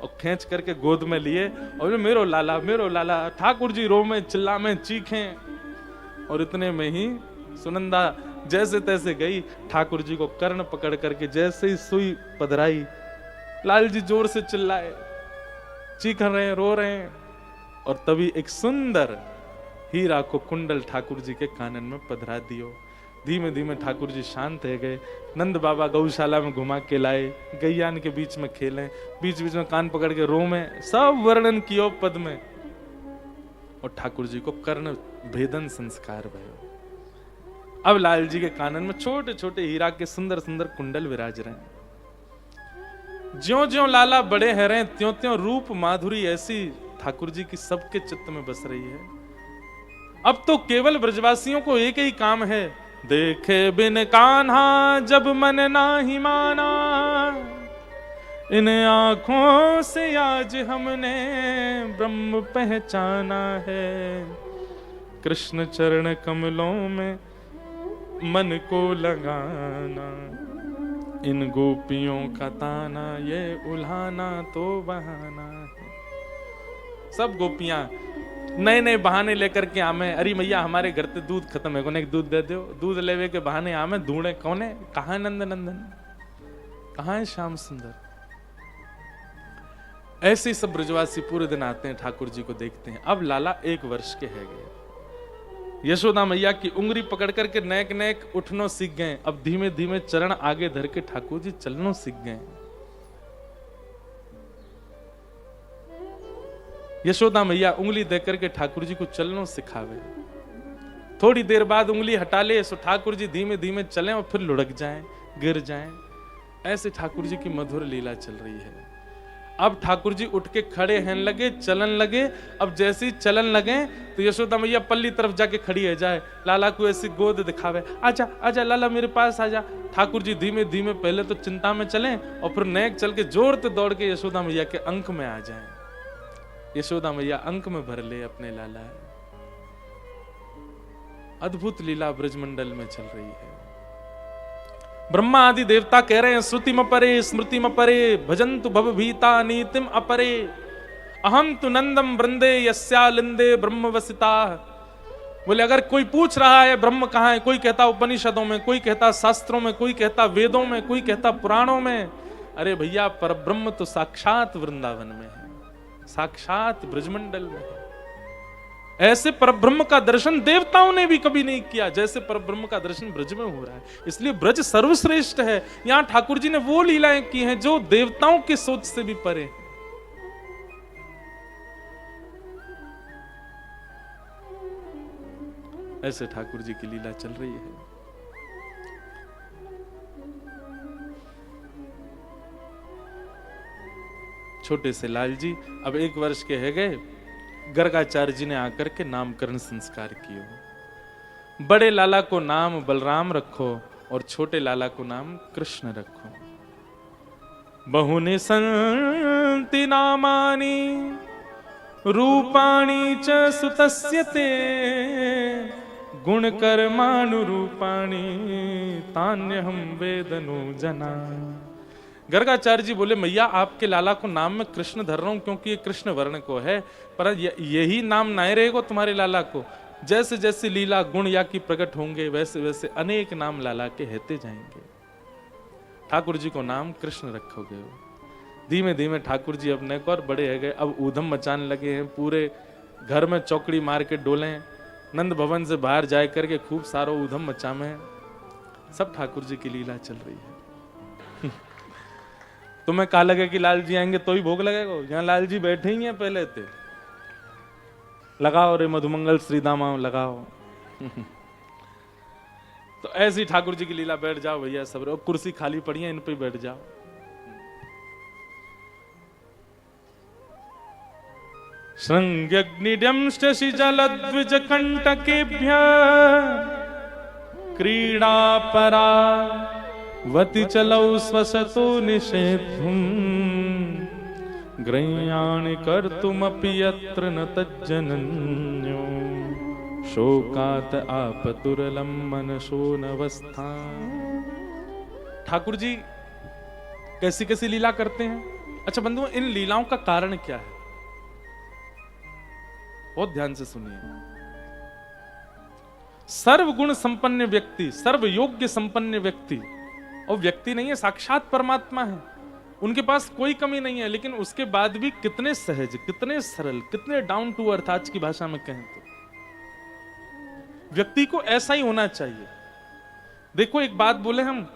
Speaker 1: और खींच करके गोद में लिए, और मेरो लाला मेरो लाला। ठाकुर जी रो में चिल्ला में चीखें, और इतने में ही सुनंदा जैसे तैसे गई, ठाकुर जी को कर्ण पकड़ करके जैसे ही सुई पधराई, लाल जी जोर से चिल्लाए, चीख रहे हैं, रो रहे हैं, और तभी एक सुंदर हीरा को कुंडल ठाकुर जी के कानन में पधरा दियो। धीमे धीमे ठाकुर जी शांत है गए। नंद बाबा गौशाला में घुमा के लाए, गैयान के बीच में खेले, बीच बीच में कान पकड़ के रो में, सब वर्णन कियो पद में, और ठाकुर जी को कर्ण भेदन संस्कार भयो। अब लाल जी के कानन में छोटे छोटे हीरा के सुंदर सुंदर कुंडल विराज रहे हैं। ज्यों ज्यों लाला बड़े हैं रहे, त्यों त्यों रूप माधुरी ऐसी ठाकुर जी की सबके चित्त में बस रही है। अब तो केवल ब्रजवासियों को एक ही काम है, देखे बिन कान्हा जब मन नाही माना, इन आंखों से आज हमने ब्रह्म पहचाना है। कृष्ण चरण कमलों में मन को लगाना, इन गोपियों का ताना ये उल्हाना तो बहाना है। सब गोपियां नए नए बहाने लेकर के आमे, अरे मैया हमारे घर पे दूध खत्म है, कोने दूध दे दो। दूध लेवे के बहाने आमे ढूंढे कौन है, कहाँ है नंद नंदन, कहाँ है श्याम सुंदर। ऐसे ही सब ब्रजवासी पूरे दिन आते हैं, ठाकुर जी को देखते हैं। अब लाला 1 वर्ष के है गए। यशोदा मैया की उंगली पकड़ करके नेक नेक उठनो सीख गए। अब धीमे धीमे चरण आगे धर के ठाकुर जी चलनो सीख गए। यशोदा मैया उंगली देकर के ठाकुर जी को चलनो सिखावे। थोड़ी देर बाद उंगली हटा ले सो ठाकुर जी धीमे धीमे चलें और फिर लुढ़क जाएं, गिर जाएं। ऐसे ठाकुर जी की मधुर लीला चल रही है। अब ठाकुर जी उठ के खड़े हैं लगे, चलन लगे। अब जैसे ही चलन लगे तो यशोदा मैया पल्ली तरफ जाके खड़ी है जाए, लाला को ऐसी गोद दिखावे, आजा आजा लाला मेरे पास आजा। ठाकुर जी धीमे धीमे पहले तो चिंता में चलें और फिर नेक चल के जोर से दौड़ के यशोदा मैया के अंक में आ जाएं। यशोदा मैया अंक में भर ले अपने लाला। अद्भुत लीला ब्रजमंडल में चल रही है। ब्रह्मा आदि देवता कह रहे हैं श्रुति म परे स्मृति म परे भजन्तु भव भीता नीतिम अपरे अहम तु नंदम वृंदे यस्यालिंदे ब्रह्म वसिता। बोले अगर कोई पूछ रहा है ब्रह्म कहाँ है, कोई कहता उपनिषदों में, कोई कहता शास्त्रों में, कोई कहता वेदों में, कोई कहता पुराणों में। अरे भैया परब्रह्म तो साक्षात वृंदावन में है, साक्षात ब्रजमंडल में है। ऐसे परब्रह्म का दर्शन देवताओं ने भी कभी नहीं किया जैसे परब्रह्म का दर्शन ब्रज में हो रहा है। इसलिए ब्रज सर्वश्रेष्ठ है। यहां ठाकुर जी ने वो लीलाएं की हैं जो देवताओं की सोच से भी परे। ऐसे ठाकुर जी की लीला चल रही है। छोटे से लाल जी अब 1 वर्ष के है गए। गर्गाचार्य जी ने आकर के नामकरण संस्कार किए। बड़े लाला को नाम बलराम रखो और छोटे लाला को नाम कृष्ण रखो। बहुनि संति नामानि रूपाणि च सुतस्य ते गुण कर्मानुरूपाणि तान्यहं वेदनु जना। गर्गाचार्य जी बोले मैया आपके लाला को नाम में कृष्ण धर रहा हूं क्योंकि ये कृष्ण वर्ण को है, पर यही नाम नहीं रहेगा तुम्हारे लाला को। जैसे जैसे लीला गुण या की प्रकट होंगे वैसे वैसे अनेक नाम लाला के रहते जाएंगे। ठाकुर जी को नाम कृष्ण रखोगे। धीमे धीमे ठाकुर जी अपने को और बड़े है गए। अब ऊधम मचाने लगे हैं, पूरे घर में चौकड़ी मार के डोले। नंद भवन से बाहर जाए करके खूब सारो ऊधम मचा में। सब ठाकुर जी की लीला चल रही है। तुम्हें कहा लगे कि लाल जी आएंगे तो ही भोग लगेगा? यहाँ लाल जी बैठे ही हैं पहले थे। लगाओ रे मधुमंगल श्री दामा लगाओ। तो ऐसी ठाकुर जी की लीला, बैठ जाओ भैया सब, कुर्सी खाली पड़ी है इन पे बैठ जाओ। श्रृंग्यग्निड्यंश्च शिजलद्विज कंटकेभ्य क्रीडा परा वति चलौ स्वसतो निषेद्धुम ग्रह्याणि कर्तुमपि यत्र न तज्जनन्यो शोकात आपतुरलम मनसो नवस्था। ठाकुर जी कैसी कैसी लीला करते हैं। अच्छा बंधुओं, इन लीलाओं का कारण क्या है? बहुत ध्यान से सुनिए। सर्वगुण संपन्न व्यक्ति, सर्व योग्य संपन्न व्यक्ति, और व्यक्ति नहीं है, साक्षात परमात्मा है, उनके पास कोई कमी नहीं है, लेकिन उसके बाद भी कितने सहज, कितने सरल, कितने डाउन टू अर्थ, आज की भाषा में कहें तो व्यक्ति को ऐसा ही होना चाहिए। देखो एक बात बोले, हम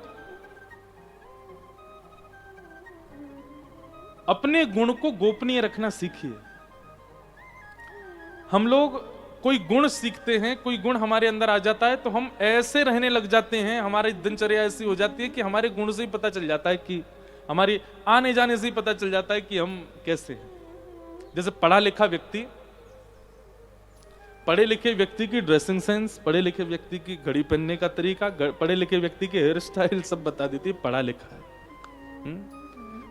Speaker 1: अपने गुण को गोपनीय रखना सीखिए। हम लोग कोई गुण सीखते हैं, कोई गुण हमारे अंदर आ जाता है तो हम ऐसे रहने लग जाते हैं, हमारी दिनचर्या ऐसी हो जाती है कि हमारे गुण से ही पता चल जाता है, कि हमारी आने जाने से ही पता चल जाता है कि हम कैसे हैं। जैसे पढ़ा लिखा व्यक्ति, पढ़े लिखे व्यक्ति की ड्रेसिंग सेंस, पढ़े लिखे व्यक्ति की घड़ी पहनने का तरीका, पढ़े लिखे व्यक्ति की हेयर स्टाइल सब बता देती है, पढ़ा लिखा है।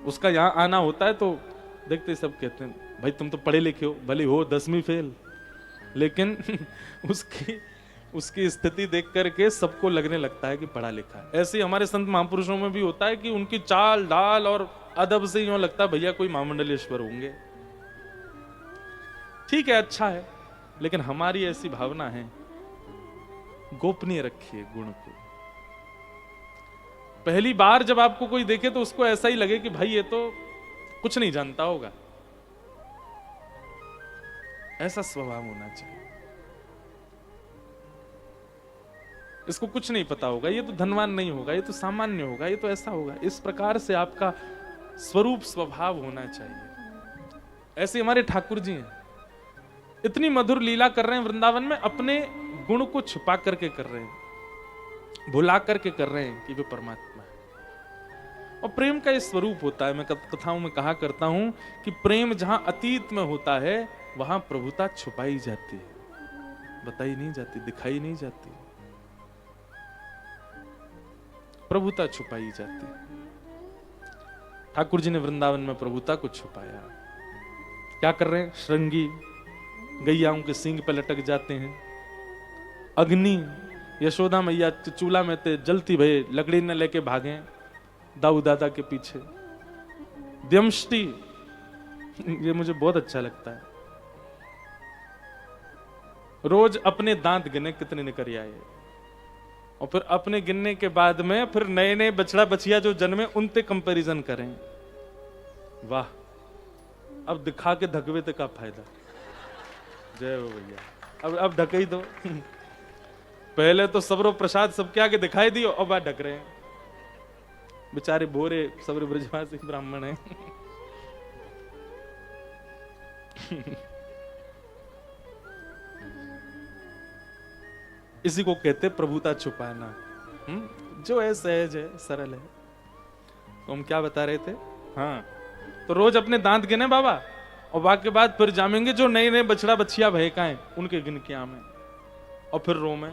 Speaker 1: उसका यहाँ आना होता है तो देखते सब कहते हैं भाई तुम तो पढ़े लिखे हो, भले हो 10वीं फेल, लेकिन उसकी स्थिति देख करके सबको लगने लगता है कि पढ़ा लिखा है। ऐसे हमारे संत महापुरुषों में भी होता है कि उनकी चाल डाल और अदब से यूं लगता है भैया कोई महामंडलेश्वर होंगे। ठीक है, अच्छा है, लेकिन हमारी ऐसी भावना है, गोपनीय रखिए गुण को। पहली बार जब आपको कोई देखे तो उसको ऐसा ही लगे कि भाई ये तो कुछ नहीं जानता होगा, ऐसा स्वभाव होना चाहिए। इसको कुछ नहीं पता होगा, ये तो धनवान नहीं होगा, ये तो सामान्य होगा, ये तो ऐसा होगा। इस प्रकार से आपका स्वरूप स्वभाव होना चाहिए। ऐसे हमारे ठाकुर जी हैं, इतनी मधुर लीला कर रहे हैं वृंदावन में, अपने गुण को छुपा करके कर रहे हैं, भुला करके कर रहे हैं कि वे परमात्मा है। और प्रेम का ये स्वरूप होता है। मैं कथाओं में कहा करता हूं कि प्रेम जहां अतीत में होता है वहां प्रभुता छुपाई जाती है, बताई नहीं जाती, दिखाई नहीं जाती, प्रभुता छुपाई जाती है। ठाकुर जी ने वृंदावन में प्रभुता को छुपाया। क्या कर रहे हैं? श्रृंगी गैयाओं के सींग पे लटक जाते हैं। अग्नि, यशोदा मैया चूल्हा में थे, जलती भये लकड़ी न लेके भागे दाऊ दादा के पीछे। द्यमष्टि, ये मुझे बहुत अच्छा लगता है, रोज अपने दांत गिने कितने निकल आए, और फिर अपने गिनने के बाद में फिर नए नए बछड़ा बछिया जो जन्मे उनसे कंपैरिजन करें। वाह, अब दिखा के धकवे ते का फायदा। जय हो भैया, अब ढक ही दो। पहले तो सबरो प्रसाद सबके आगे दिखाई दियो, अब आप ढक रहे हैं। बेचारे भोरे सबरे ब्रजवासी ब्राह्मण हैं। इसी को कहते प्रभुता छुपाना। जो है सहज है, सरल है। तो हम क्या बता रहे थे? हाँ, तो रोज अपने दांत गिने बाबा, और वाक के बाद फिर जामेंगे जो नए नए बछड़ा बछिया भयकाएं उनके गिन के आमे, और फिर रो में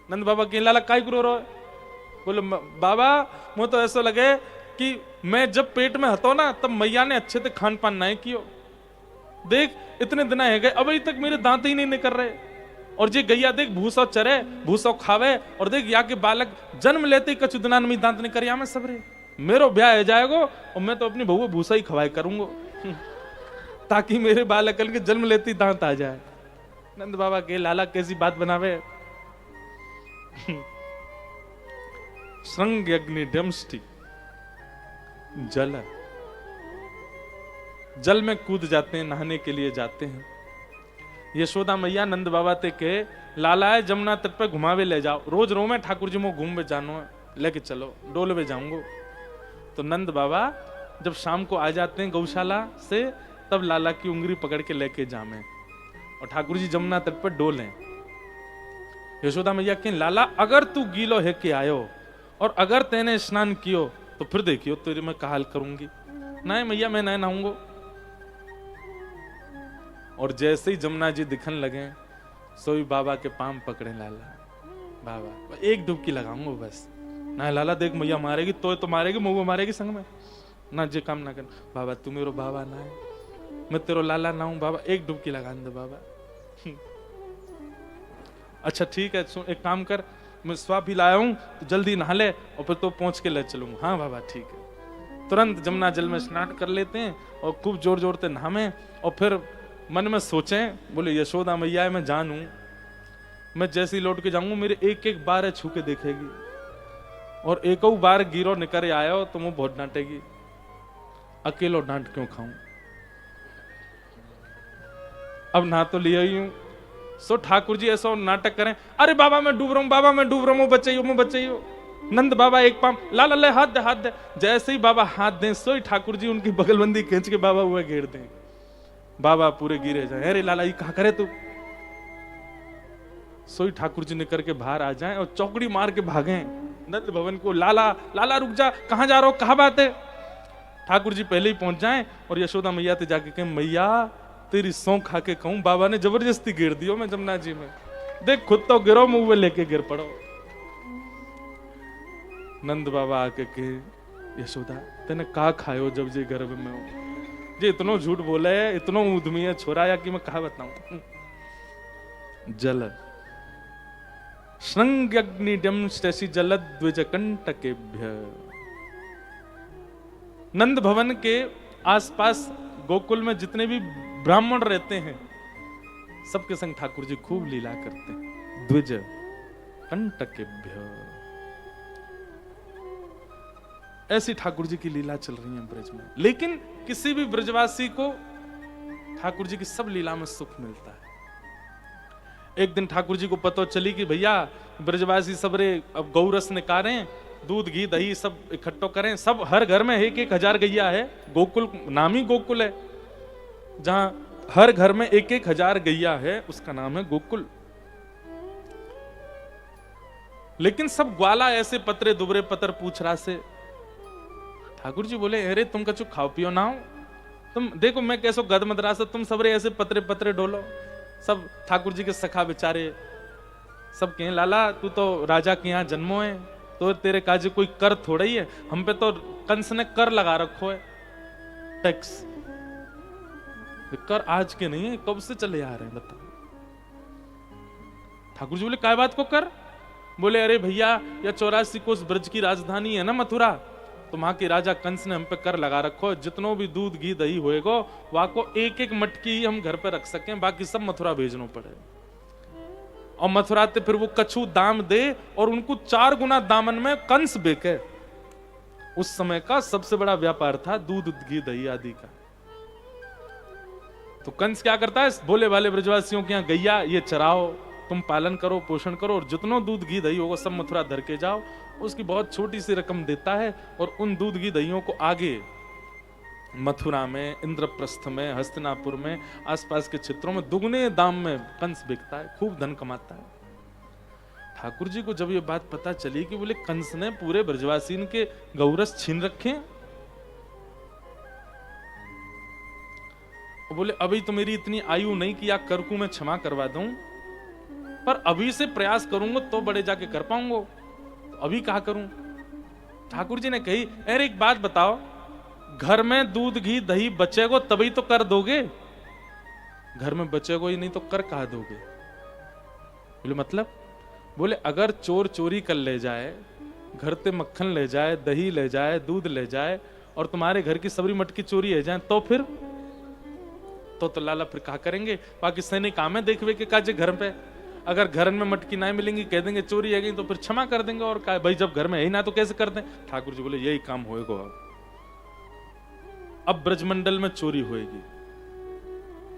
Speaker 1: नंद बाबा के लाला काय रो रो। बोले बाबा मुझे तो ऐसा लगे कि मैं जब पेट में हतो ना तब मैया ने अच्छे से खान पान नहीं कियो। देख इतने दिन है गए अभी तक मेरे दांत ही नहीं निकल रहे, और जे गैया देख भूसा चरे भूसा खावे, और देख या के बालक जन्म लेते ही कछु दिना में दांत निकल या में सबरे। मेरो ब्याह हो जाएगा और मैं तो अपनी बहू भूसा ही खवाए करूंगा ताकि मेरे बालकन के जन्म लेते ही दांत आ जाए। नंद बाबा के लाला कैसी बात बनावे। श्रृंग अग्नि डमष्टि, जल में कूद जाते हैं, नहाने के लिए जाते हैं। यशोदा मैया नंद बाबा ते के लाला है जमुना तट पे घुमावे ले जाओ, रोज रो में ठाकुर जी में घूम में जानो लेके चलो, डोल में जाऊंगो। तो नंद बाबा जब शाम को आ जाते हैं गौशाला से, तब लाला की उंगली पकड़ के लेके जामे, और ठाकुर जी जमुना तट पर डोले। यशोदा मैया के लाला अगर तू गीलो है के आयो और अगर तेने स्नान कियो तो फिर देखियो तेरे मैं काल करूंगी। नहीं मैया मैं नहीं नहाऊंगो। और जैसे ही जमुना जी दिखन लगे सोई बाबा के पाम पकड़े लाला, बाबा एक डुबकी लगाऊंगा बस। ना लाला देख मैया मारेगी तो मारेगी, मुँह मारेगी संग में ना, जे काम ना कर। बाबा तू मेरो बाबा ना है, मैं तेरो लाला ना हूं बाबा, एक डुबकी लगा दे बाबा। अच्छा ठीक है, एक काम कर, मैं स्वा भी लाया हूं तो जल्दी नहा ले और फिर तो पहुंच के ले चलूंगा। हाँ बाबा ठीक है। तुरंत जमुना जल में स्नान कर लेते हैं और खूब जोर जोर से नहामे, और फिर मन में सोचें बोले यशोदा मैया मैं जानू, मैं जैसे ही लौट के जाऊंगा मेरे एक एक बार छू के देखेगी, और एक बार गिरो निकल आयो तो मुझे बहुत डांटेगी। अकेलो डांट क्यों खाऊं, अब ना तो लिया ही हूं। सो ठाकुर जी ऐसा नाटक करें, अरे बाबा मैं डूब रहा हूं, बाबा मैं डूब रहा हूं, बचाइयो। नंद बाबा एक पाम लाला ले हाथ दे। जैसे ही बाबा हाथ दें सो ही ठाकुर जी उनकी बगलबंदी खींच के बाबा हुए घेर दें। बाबा पूरे गिरे जाए, अरे लाला ये कहा करे तू। सो ही ठाकुर जी निकल के बाहर आ जाए और चौकड़ी मार के भागे नंद भवन को। लाला लाला रुक जा, कहां जा रहा हो, कहां बात है। ठाकुर जी पहले ही पहुंच जाए और यशोदा मैया ते जाके कहें मैया तेरी सौं खा के कहूं बाबा ने जबरदस्ती गिर दियो मैं जमुना जी में, देख खुद तो गिरो मुंह में लेके गिर पड़ो। नंद बाबा आके के यशोदा तेने का खायो जब जे गर्भ में हो, जे इतनो झूठ बोले इतनो उद्यमी है छोरा या कि मैं कहा बताऊं। जल श्रृंग्यग्निडम शशि जल द्विज कंटकेभ्य। नंद भवन के आसपास गोकुल में जितने भी ब्राह्मण रहते हैं सबके संग ठाकुर जी खूब लीला करते हैं। द्विज कंटकेभ्य, ऐसी ठाकुर जी की लीला चल रही है ब्रज में। लेकिन किसी भी ब्रजवासी को ठाकुर जी की सब लीला में सुख मिलता है। एक दिन ठाकुर जी को पता चली कि भैया ब्रजवासी सबरे अब गौरस निकालें, दूध घी दही सब इकट्ठो करें, सब हर घर में 1,000 गैया है। गोकुल नामी गोकुल है, जहां हर घर में 1,000 गैया है, उसका नाम है गोकुल। लेकिन सब ग्वाला ऐसे पतरे दुबरे पतर पूछ रहा से। ठाकुर जी बोले, अरे तुम कछु खाओ पियो ना हो, तुम देखो मैं कैसो गदमदरा से, तुम सबरे ऐसे पतरे पतरे डोलो। सब ठाकुर जी के सखा बेचारे सब कहें, लाला तू तो राजा के यहाँ जन्मो है, तो तेरे काजे कोई कर थोड़ा ही है, हम पे तो कंस ने कर लगा रखो है, टैक्स। कर आज के नहीं है, कब से चले आ रहे हैं बताओ। ठाकुर जी बोले, काय बात को कर? बोले, अरे भैया यह 84 कोस ब्रज की राजधानी है ना मथुरा, तो वहां के राजा कंस ने हम पे कर लगा रखो, जितनो भी दूध घी दही होएगो वहां को 1-1 मटकी ही हम घर पे रख सकें, बाकी सब मथुरा भेजनो पड़े। और मथुरा ते फिर वो कछु दाम दे और उनको 4 गुना दामन में कंस बेके। उस समय का सबसे बड़ा व्यापार था दूध घी दही आदि का। तो कंस क्या करता है, भोले भाले ब्रजवासियों के यहाँ गैया ये चराओ, तुम पालन करो पोषण करो, और जितनो दूध घी दही होगा सब मथुरा धर के जाओ। उसकी बहुत छोटी सी रकम देता है और उन दूध घी दहियों को आगे मथुरा में, इंद्रप्रस्थ में, हस्तिनापुर में, आसपास के क्षेत्रों में दुगने दाम में कंस बिकता है, खूब धन कमाता है। ठाकुर जी को जब ये बात पता चली कि बोले कंस ने पूरे ब्रजवासीन के गौरस छीन रखे, बोले अभी तो मेरी इतनी आयु नहीं कि या कर को मैं क्षमा करवा दूं, पर अभी से प्रयास करूंगा तो बड़े जाके कर पाऊंगा, तो अभी कहा करूं। ठाकुर जी ने कही, अरे एक बात बताओ, घर में दूध घी दही बचेगो तभी तो कर दोगे, घर में बचेगो ही नहीं तो कर कहा दोगे? बोले मतलब? बोले अगर चोर चोरी कर ले जाए, घर से मक्खन ले जाए, दही ले जाए, दूध ले जाए, और तुम्हारे घर की सबरी मटकी चोरी है जाए, तो फिर तो लाला फिर कहा करेंगे? बाकी सैनिक काम है देखवे के काजे घर पे, अगर घर में मटकी ना मिलेंगी कह देंगे चोरी है गई, तो फिर क्षमा कर देंगे, और का भाई जब घर में है ही ना तो कैसे कर दें? ठाकुर जी बोले यही काम होएगा, अब ब्रजमंडल में चोरी होएगी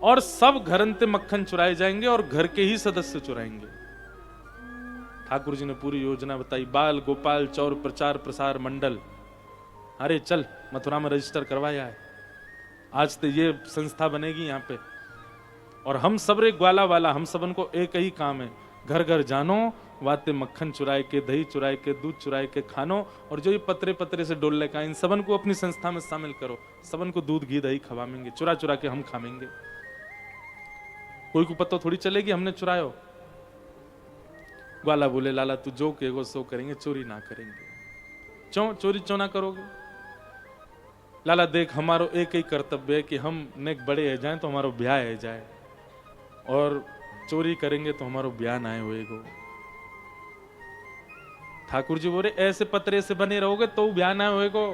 Speaker 1: और सब घरन ते मक्खन चुराए जाएंगे और घर के ही सदस्य चुराएंगे। ठाकुर जी ने पूरी योजना बताई, बाल गोपाल चौर प्रचार प्रसार मंडल, अरे चल मथुरा में रजिस्टर करवाया है, आज तो ये संस्था बनेगी यहाँ पे, और हम सबरे ग्वाला वाला, हम सबन को एक ही काम है, घर घर जानो, वाते मक्खन चुराए के, दही चुराए के, दूध चुराए के खानो, और जो ये पतरे पतरे से डोलने का, इन सबन को अपनी संस्था में शामिल करो, सबन को दूध घी दही खवाएंगे, चुरा चुरा के हम खाएंगे, कोई को पता थोड़ी चलेगी हमने चुरायो। ग्वाला बोले, लाला तू जो कहेगो सो करेंगे, चोरी ना करेंगे। चोरी क्यों ना करोगे? लाला देख हमारो एक ही कर्तव्य है कि हम नेक बड़े है जाए तो हमारो ब्याह है जाए, और चोरी करेंगे तो हमारो ब्याह ना होएगो। ठाकुर जी बोले, ऐसे पतरे से बने रहोगे तो ब्याह ना होएगो,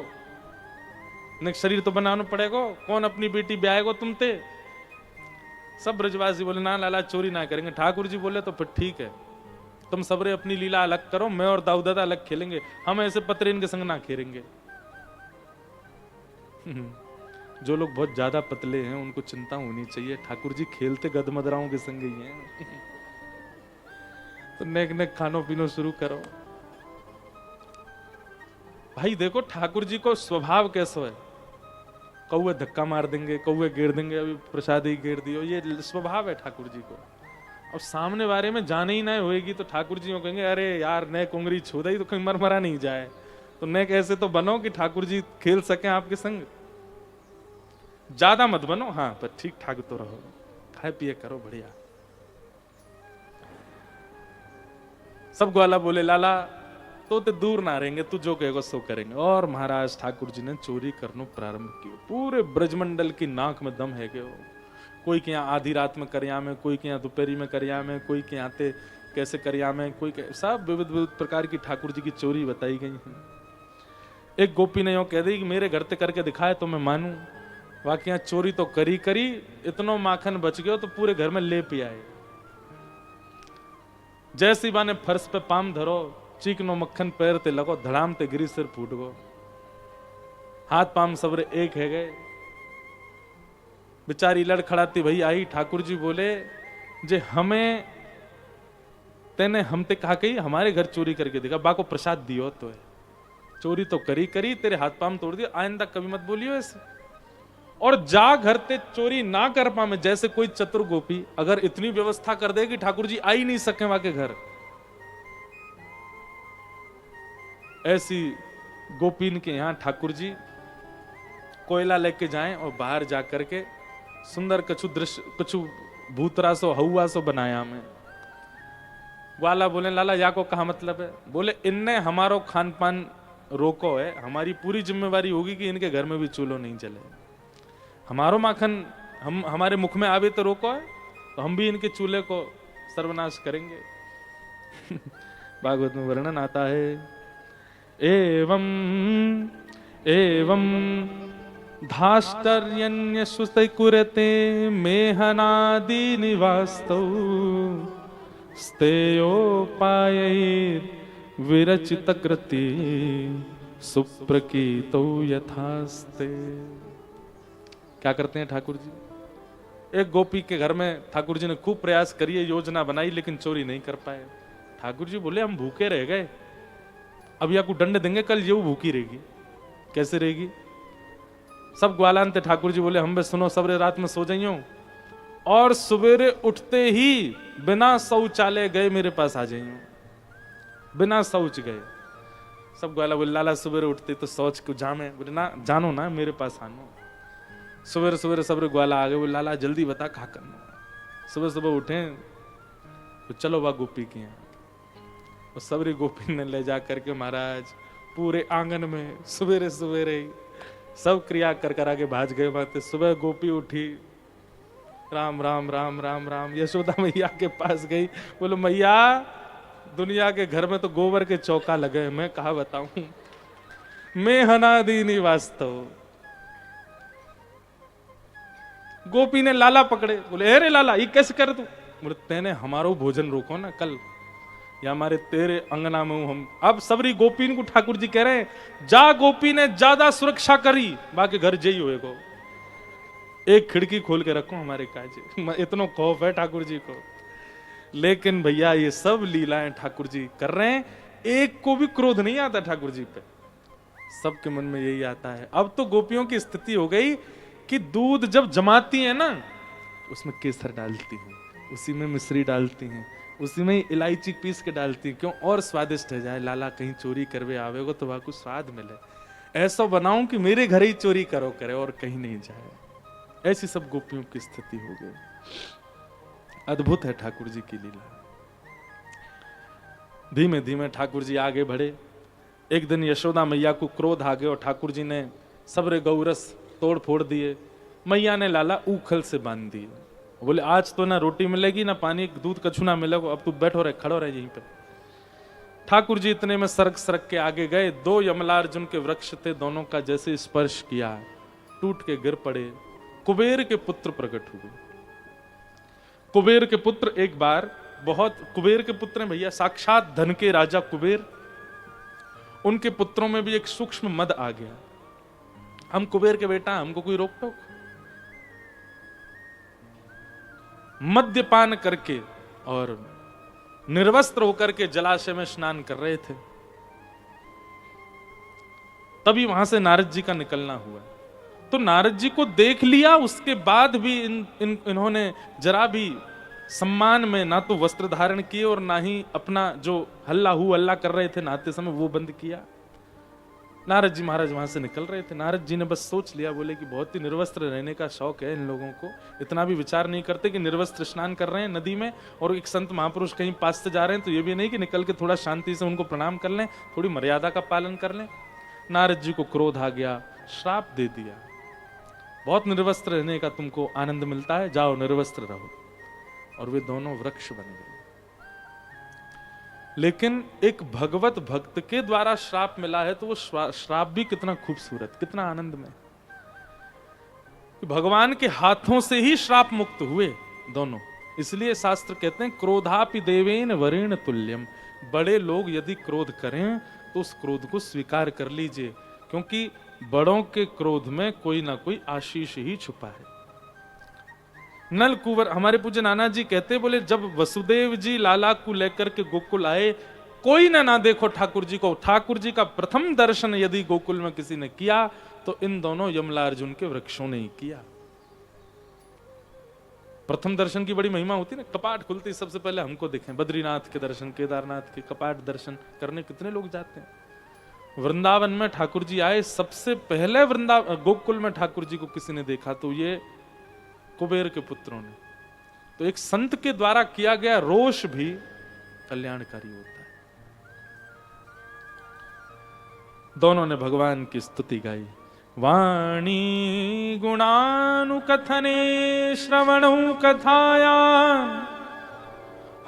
Speaker 1: नेक शरीर तो बनाना पड़ेगा, कौन अपनी बेटी ब्याहेगो तुमते? सब ब्रजवासी बोले, ना लाला चोरी ना करेंगे। ठाकुर जी बोले, तो फिर ठीक है, तुम सबरे अपनी लीला अलग करो, मैं और दाऊ दादा अलग खेलेंगे, हम ऐसे पतरे इनके संग ना खेलेंगे। जो लोग बहुत ज्यादा पतले हैं उनको चिंता होनी चाहिए, ठाकुर जी खेलते गदमदराओं के संग ही हैं। तो नेक नेक खानो पीनो शुरू करो। भाई देखो ठाकुर जी को स्वभाव कैसा है, कौवे धक्का मार देंगे, कौवे घेर देंगे, अभी प्रसाद ही घेर दियो, ये स्वभाव है ठाकुर जी को। और सामने बारे में जाने ही ना होएगी तो ठाकुर जी को कहेंगे, अरे यार नेक उंगली छू दई तो कहीं मरमरा नहीं जाए, तो नेक ऐसे तो बनो कि ठाकुर जी खेल सके आपके संग, ज्यादा मत बनो, हाँ पर ठीक ठाक तो रहो, खाए पिए करो बढ़िया। सब ग्वाला बोले, लाला तो दूर ना रहेंगे, तू जो कहेगा सो करेंगे। और महाराज ठाकुर जी ने चोरी करना प्रारंभ किया, पूरे ब्रजमंडल की नाक में दम है कि कोई के यहाँ आधी रात में करिया में, कोई के यहाँ दोपहरी में करिया में, कोई के यहाँ कैसे करिया में, कोई सब विविध विविध प्रकार की ठाकुर जी की चोरी बताई गई है। एक गोपी ने यो कह दी कि मेरे घर ते करके दिखाए तो मैं मानूं, बाकी यहाँ चोरी तो करी करी, इतनो माखन बच गयो तो पूरे घर में ले पिया है। जैसी बाने फर्श पे पाम धरो, चीकनो मक्खन पैर ते लगो, धड़ाम ते गिरी सिर फूट गो, हाथ पाम सबरे एक है गए। बेचारी लड़खड़ाती भई आई, ठाकुर जी बोले जे हमें तेने हम ते कहा कही हमारे घर चोरी करके देखा, बा को प्रसाद दियो तो है, चोरी तो करी करी, तेरे हाथ पाम तोड़ दिया, आइंदा कभी मत बोलियो ऐसे। और जा घर ते चोरी ना कर पावे, जैसे कोई चतुर गोपी अगर इतनी व्यवस्था कर दे कि ठाकुर जी आ ही नहीं सके वहां के घर, ऐसी गोपीन के यहां ठाकुर जी कोयला लेके जाएं और बाहर जाकर के सुंदर कछु दृश्य, कछु भूतरा सो हवा सो बनाया मैं। वाला बोले लाला या को कहा मतलब है? बोले इनने हमारो खान पान रोको है, हमारी पूरी जिम्मेवारी होगी कि इनके घर में भी चूल्हो नहीं जले, हमारो माखन हम हमारे मुख में आवे तो रोको है, तो हम भी इनके चूल्हे को सर्वनाश करेंगे। भागवत में वर्णन आता है, एवं एवं धाष्टर्यन्य सुते कुरते मेहनादि निवास्तौ स्तेयोपायैर् विरचित कृति सुप्रकीतौ यथास्ते। क्या करते हैं ठाकुर जी? एक गोपी के घर में ठाकुर जी ने खूब प्रयास करिए, योजना बनाई, लेकिन चोरी नहीं कर पाए। ठाकुर जी बोले हम भूखे रह गए, अब या को दंड देंगे, कल ये भूखी रहेगी, कैसे रहेगी? सब ग्वालान थे। ठाकुर जी बोले हम बे सुनो, सबरे रात में सो जाइयो और सवेरे उठते ही बिना शौचालय गए मेरे पास आ जाइयो, बिना शौच गए। सब ग्वाला बोले लाला सवेरे उठते तो शौच को जामे, बोले ना जानो ना मेरे पास आनो। सवेरे सवेरे सबरे ग्वाला आ गए, बोले लाला जल्दी बता कहा करना। सुबह सुबह उठे तो चलो वह गोपी के यहाँ, और सबरी गोपी ने ले जा करके महाराज पूरे आंगन में सवेरे सवेरे सब क्रिया कर करा के भाज गए बातें। सुबह गोपी उठी, राम राम राम राम राम, यशोदा मैया के पास गई, बोलो मैया दुनिया के घर में तो गोबर के चौका लगे, मैं कहा बताऊं, मैं हनादीनी वास्तव। गोपी ने लाला पकड़े, बोले अरे लाला ये कैसे कर तू? बोले तेने हमारो भोजन रोको ना कल, या हमारे तेरे अंगना में हम। अब सबरी गोपी को ठाकुर जी कह रहे हैं जा गोपी ने ज्यादा सुरक्षा करी, बाकी घर जई हुए को एक खिड़की खोल के रखो हमारे काजे, इतना खौफ है ठाकुर जी को। लेकिन भैया ये सब लीलाएं ठाकुर जी कर रहे हैं, एक को भी क्रोध नहीं आता ठाकुर जी पे, सबके मन में यही आता है। अब तो गोपियों की स्थिति हो गई कि दूध जब जमाती है ना, उसमें केसर डालती हैं, उसी में मिश्री डालती हैं, उसी में इलायची पीस के डालती, क्यों और स्वादिष्ट है जाए, लाला कहीं चोरी करवे आवेगो तो वहां कुछ स्वाद मिले, ऐसा बनाऊं कि मेरे घर ही चोरी करो करे और कहीं नहीं जाए। ऐसी सब गोपियों की स्थिति हो गई। अद्भुत है ठाकुर जी की लीला। धीमे धीमे ठाकुर जी आगे बढ़े। एक दिन यशोदा मैया को क्रोध आ गया और ठाकुर जी ने सबरे गौरस तोड़ फोड़ दिए। मैया ने लाला ऊखल से बांध दिए, बोले आज तो ना रोटी मिलेगी ना पानी, दूध कछु ना मिलेगा, अब तू बैठो रहे, खड़ो रहे यहीं पे। ठाकुर जी इतने में सरक सरक के आगे गए, दो यमलार्जुन के वृक्ष थे, दोनों का जैसे स्पर्श किया टूट के गिर पड़े। कुबेर के पुत्र प्रकट हुए। कुबेर के पुत्र एक बार बहुत, कुबेर के पुत्र हैं भैया, साक्षात धन के राजा कुबेर। उनके पुत्रों में भी एक सूक्ष्म मद आ गया, हम कुबेर के बेटा, हमको कोई रोक टोक। मद्यपान करके और निर्वस्त्र होकर के जलाशय में स्नान कर रहे थे, तभी वहां से नारद जी का निकलना हुआ। तो नारद जी को देख लिया, उसके बाद भी इन्होंने जरा भी सम्मान में ना तो वस्त्र धारण किए और ना ही अपना जो हल्ला हु हल्ला कर रहे थे नहाते समय वो बंद किया। नारद जी महाराज वहां से निकल रहे थे, नारद जी ने बस सोच लिया, बोले कि बहुत ही निर्वस्त्र रहने का शौक है इन लोगों को, इतना भी विचार नहीं करते कि निर्वस्त्र स्नान कर रहे हैं नदी में और एक संत महापुरुष कहीं पास से जा रहे हैं, तो ये भी नहीं कि निकल के थोड़ा शांति से उनको प्रणाम कर लें, थोड़ी मर्यादा का पालन कर लें। नारद जी को क्रोध आ गया, श्राप दे दिया, बहुत निर्वस्त्र रहने का तुमको आनंद मिलता है, जाओ निर्वस्त्र रहो। और वे दोनों वृक्ष बन गए। लेकिन एक भगवत भक्त के द्वारा श्राप मिला है तो वो श्राप भी कितना खूबसूरत, कितना आनंदमय। कि भगवान के हाथों से ही श्राप मुक्त हुए दोनों। इसलिए शास्त्र कहते हैं क्रोधापि देवेन वरेण तुल्यम, बड़े लोग यदि क्रोध करें तो उस क्रोध को स्वीकार कर लीजिए, क्योंकि बड़ों के क्रोध में कोई ना कोई आशीष ही छुपा है। नल कुंवर, हमारे पूज्य नाना जी कहते, बोले जब वसुदेव जी लाला को लेकर के गोकुल आए, कोई ना देखो ठाकुर जी को, ठाकुर जी का प्रथम दर्शन यदि गोकुल में किसी ने किया तो इन दोनों यमला अर्जुन के वृक्षों ने ही किया। प्रथम दर्शन की बड़ी महिमा होती है ना, कपाट खुलते सबसे पहले हमको दिखें, बद्रीनाथ के दर्शन, केदारनाथ के कपाट दर्शन करने कितने लोग जाते हैं। वृंदावन में ठाकुर जी आए, सबसे पहले गोकुल में ठाकुर जी को किसी ने देखा तो ये कुबेर के पुत्रों ने। तो एक संत के द्वारा किया गया रोष भी कल्याणकारी होता है। दोनों ने भगवान की स्तुति गाई। वाणी गुणानुकथने श्रवणौ कथाया,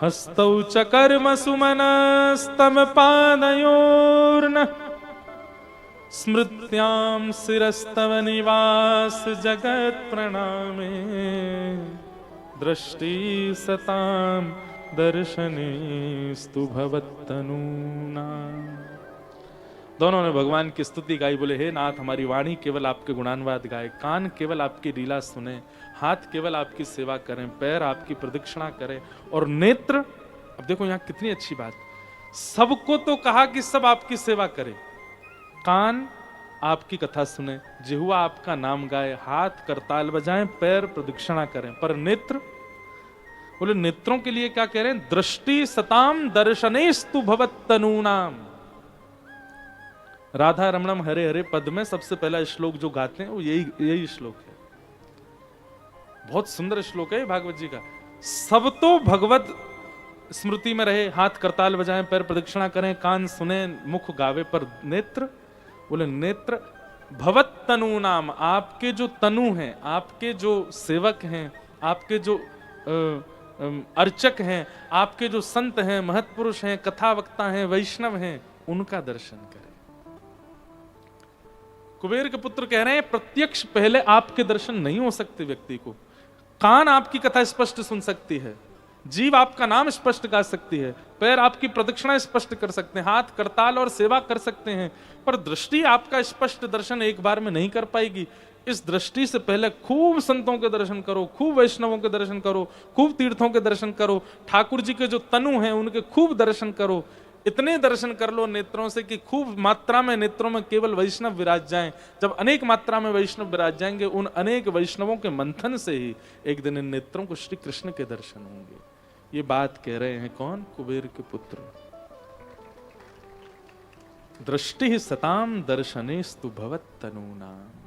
Speaker 1: हस्तौ च कर्म सुमनस्तम पादयोर्न, स्मृत्यां शिरस्तव निवास जगत प्रणामे, दृष्टि सतां दर्शनेस्तु भवत्तनूना। दोनों ने भगवान की स्तुति गाई। बोले हे नाथ, हमारी वाणी केवल आपके गुणानुवाद गाए, कान केवल आपकी लीला सुने, हाथ केवल आपकी सेवा करें, पैर आपकी प्रदक्षिणा करें, और नेत्र, अब देखो यहां कितनी अच्छी बात, सबको तो कहा कि सब आपकी सेवा करें, कान आपकी कथा सुने, जिह्वा आपका नाम गाए, हाथ करताल बजाएं, पैर प्रदक्षिणा करें, पर नेत्र, बोले नेत्रों के लिए क्या कह रहे हैं, दृष्टि सताम दर्शनेस्तु भवत्तनूनाम। राधा रमणम हरे हरे पद में सबसे पहला श्लोक जो गाते हैं वो यही श्लोक है। बहुत सुंदर श्लोक है भागवत जी का। सब तो भगवत स्मृति में रहे, हाथ करताल बजाएं, पैर प्रदक्षिणा करें, कान सुने, मुख गावे, पर नेत्र, बोले नेत्र भवत तनु नाम, आपके जो तनु हैं, आपके जो सेवक हैं, आपके जो अर्चक हैं, आपके जो संत हैं, महत्पुरुष हैं, कथा वक्ता हैं, वैष्णव हैं, उनका दर्शन करें। कुबेर के पुत्र कह रहे हैं प्रत्यक्ष पहले आपके दर्शन नहीं हो सकते व्यक्ति को, कान आपकी कथा स्पष्ट सुन सकती है, जीव आपका नाम स्पष्ट गा सकती है, पैर आपकी प्रदक्षिणा स्पष्ट कर सकते हैं, हाथ करताल और सेवा कर सकते हैं, पर दृष्टि आपका स्पष्ट दर्शन एक बार में नहीं कर पाएगी। इस दृष्टि से पहले खूब संतों के दर्शन करो, खूब वैष्णवों के दर्शन करो, खूब तीर्थों के दर्शन करो, ठाकुर जी के जो तनु हैं उनके खूब दर्शन करो, इतने दर्शन कर लो नेत्रों से कि खूब मात्रा में नेत्रों में केवल वैष्णव विराज जाएं। जब अनेक मात्रा में वैष्णव विराज जाएंगे, उन अनेक वैष्णवों के मंथन से ही एक दिन इन नेत्रों को श्री कृष्ण के दर्शन होंगे। ये बात कह रहे हैं कौन? कुबेर के पुत्र। दृष्टि सताम दर्शनेस्तु भवत्तनूनाम।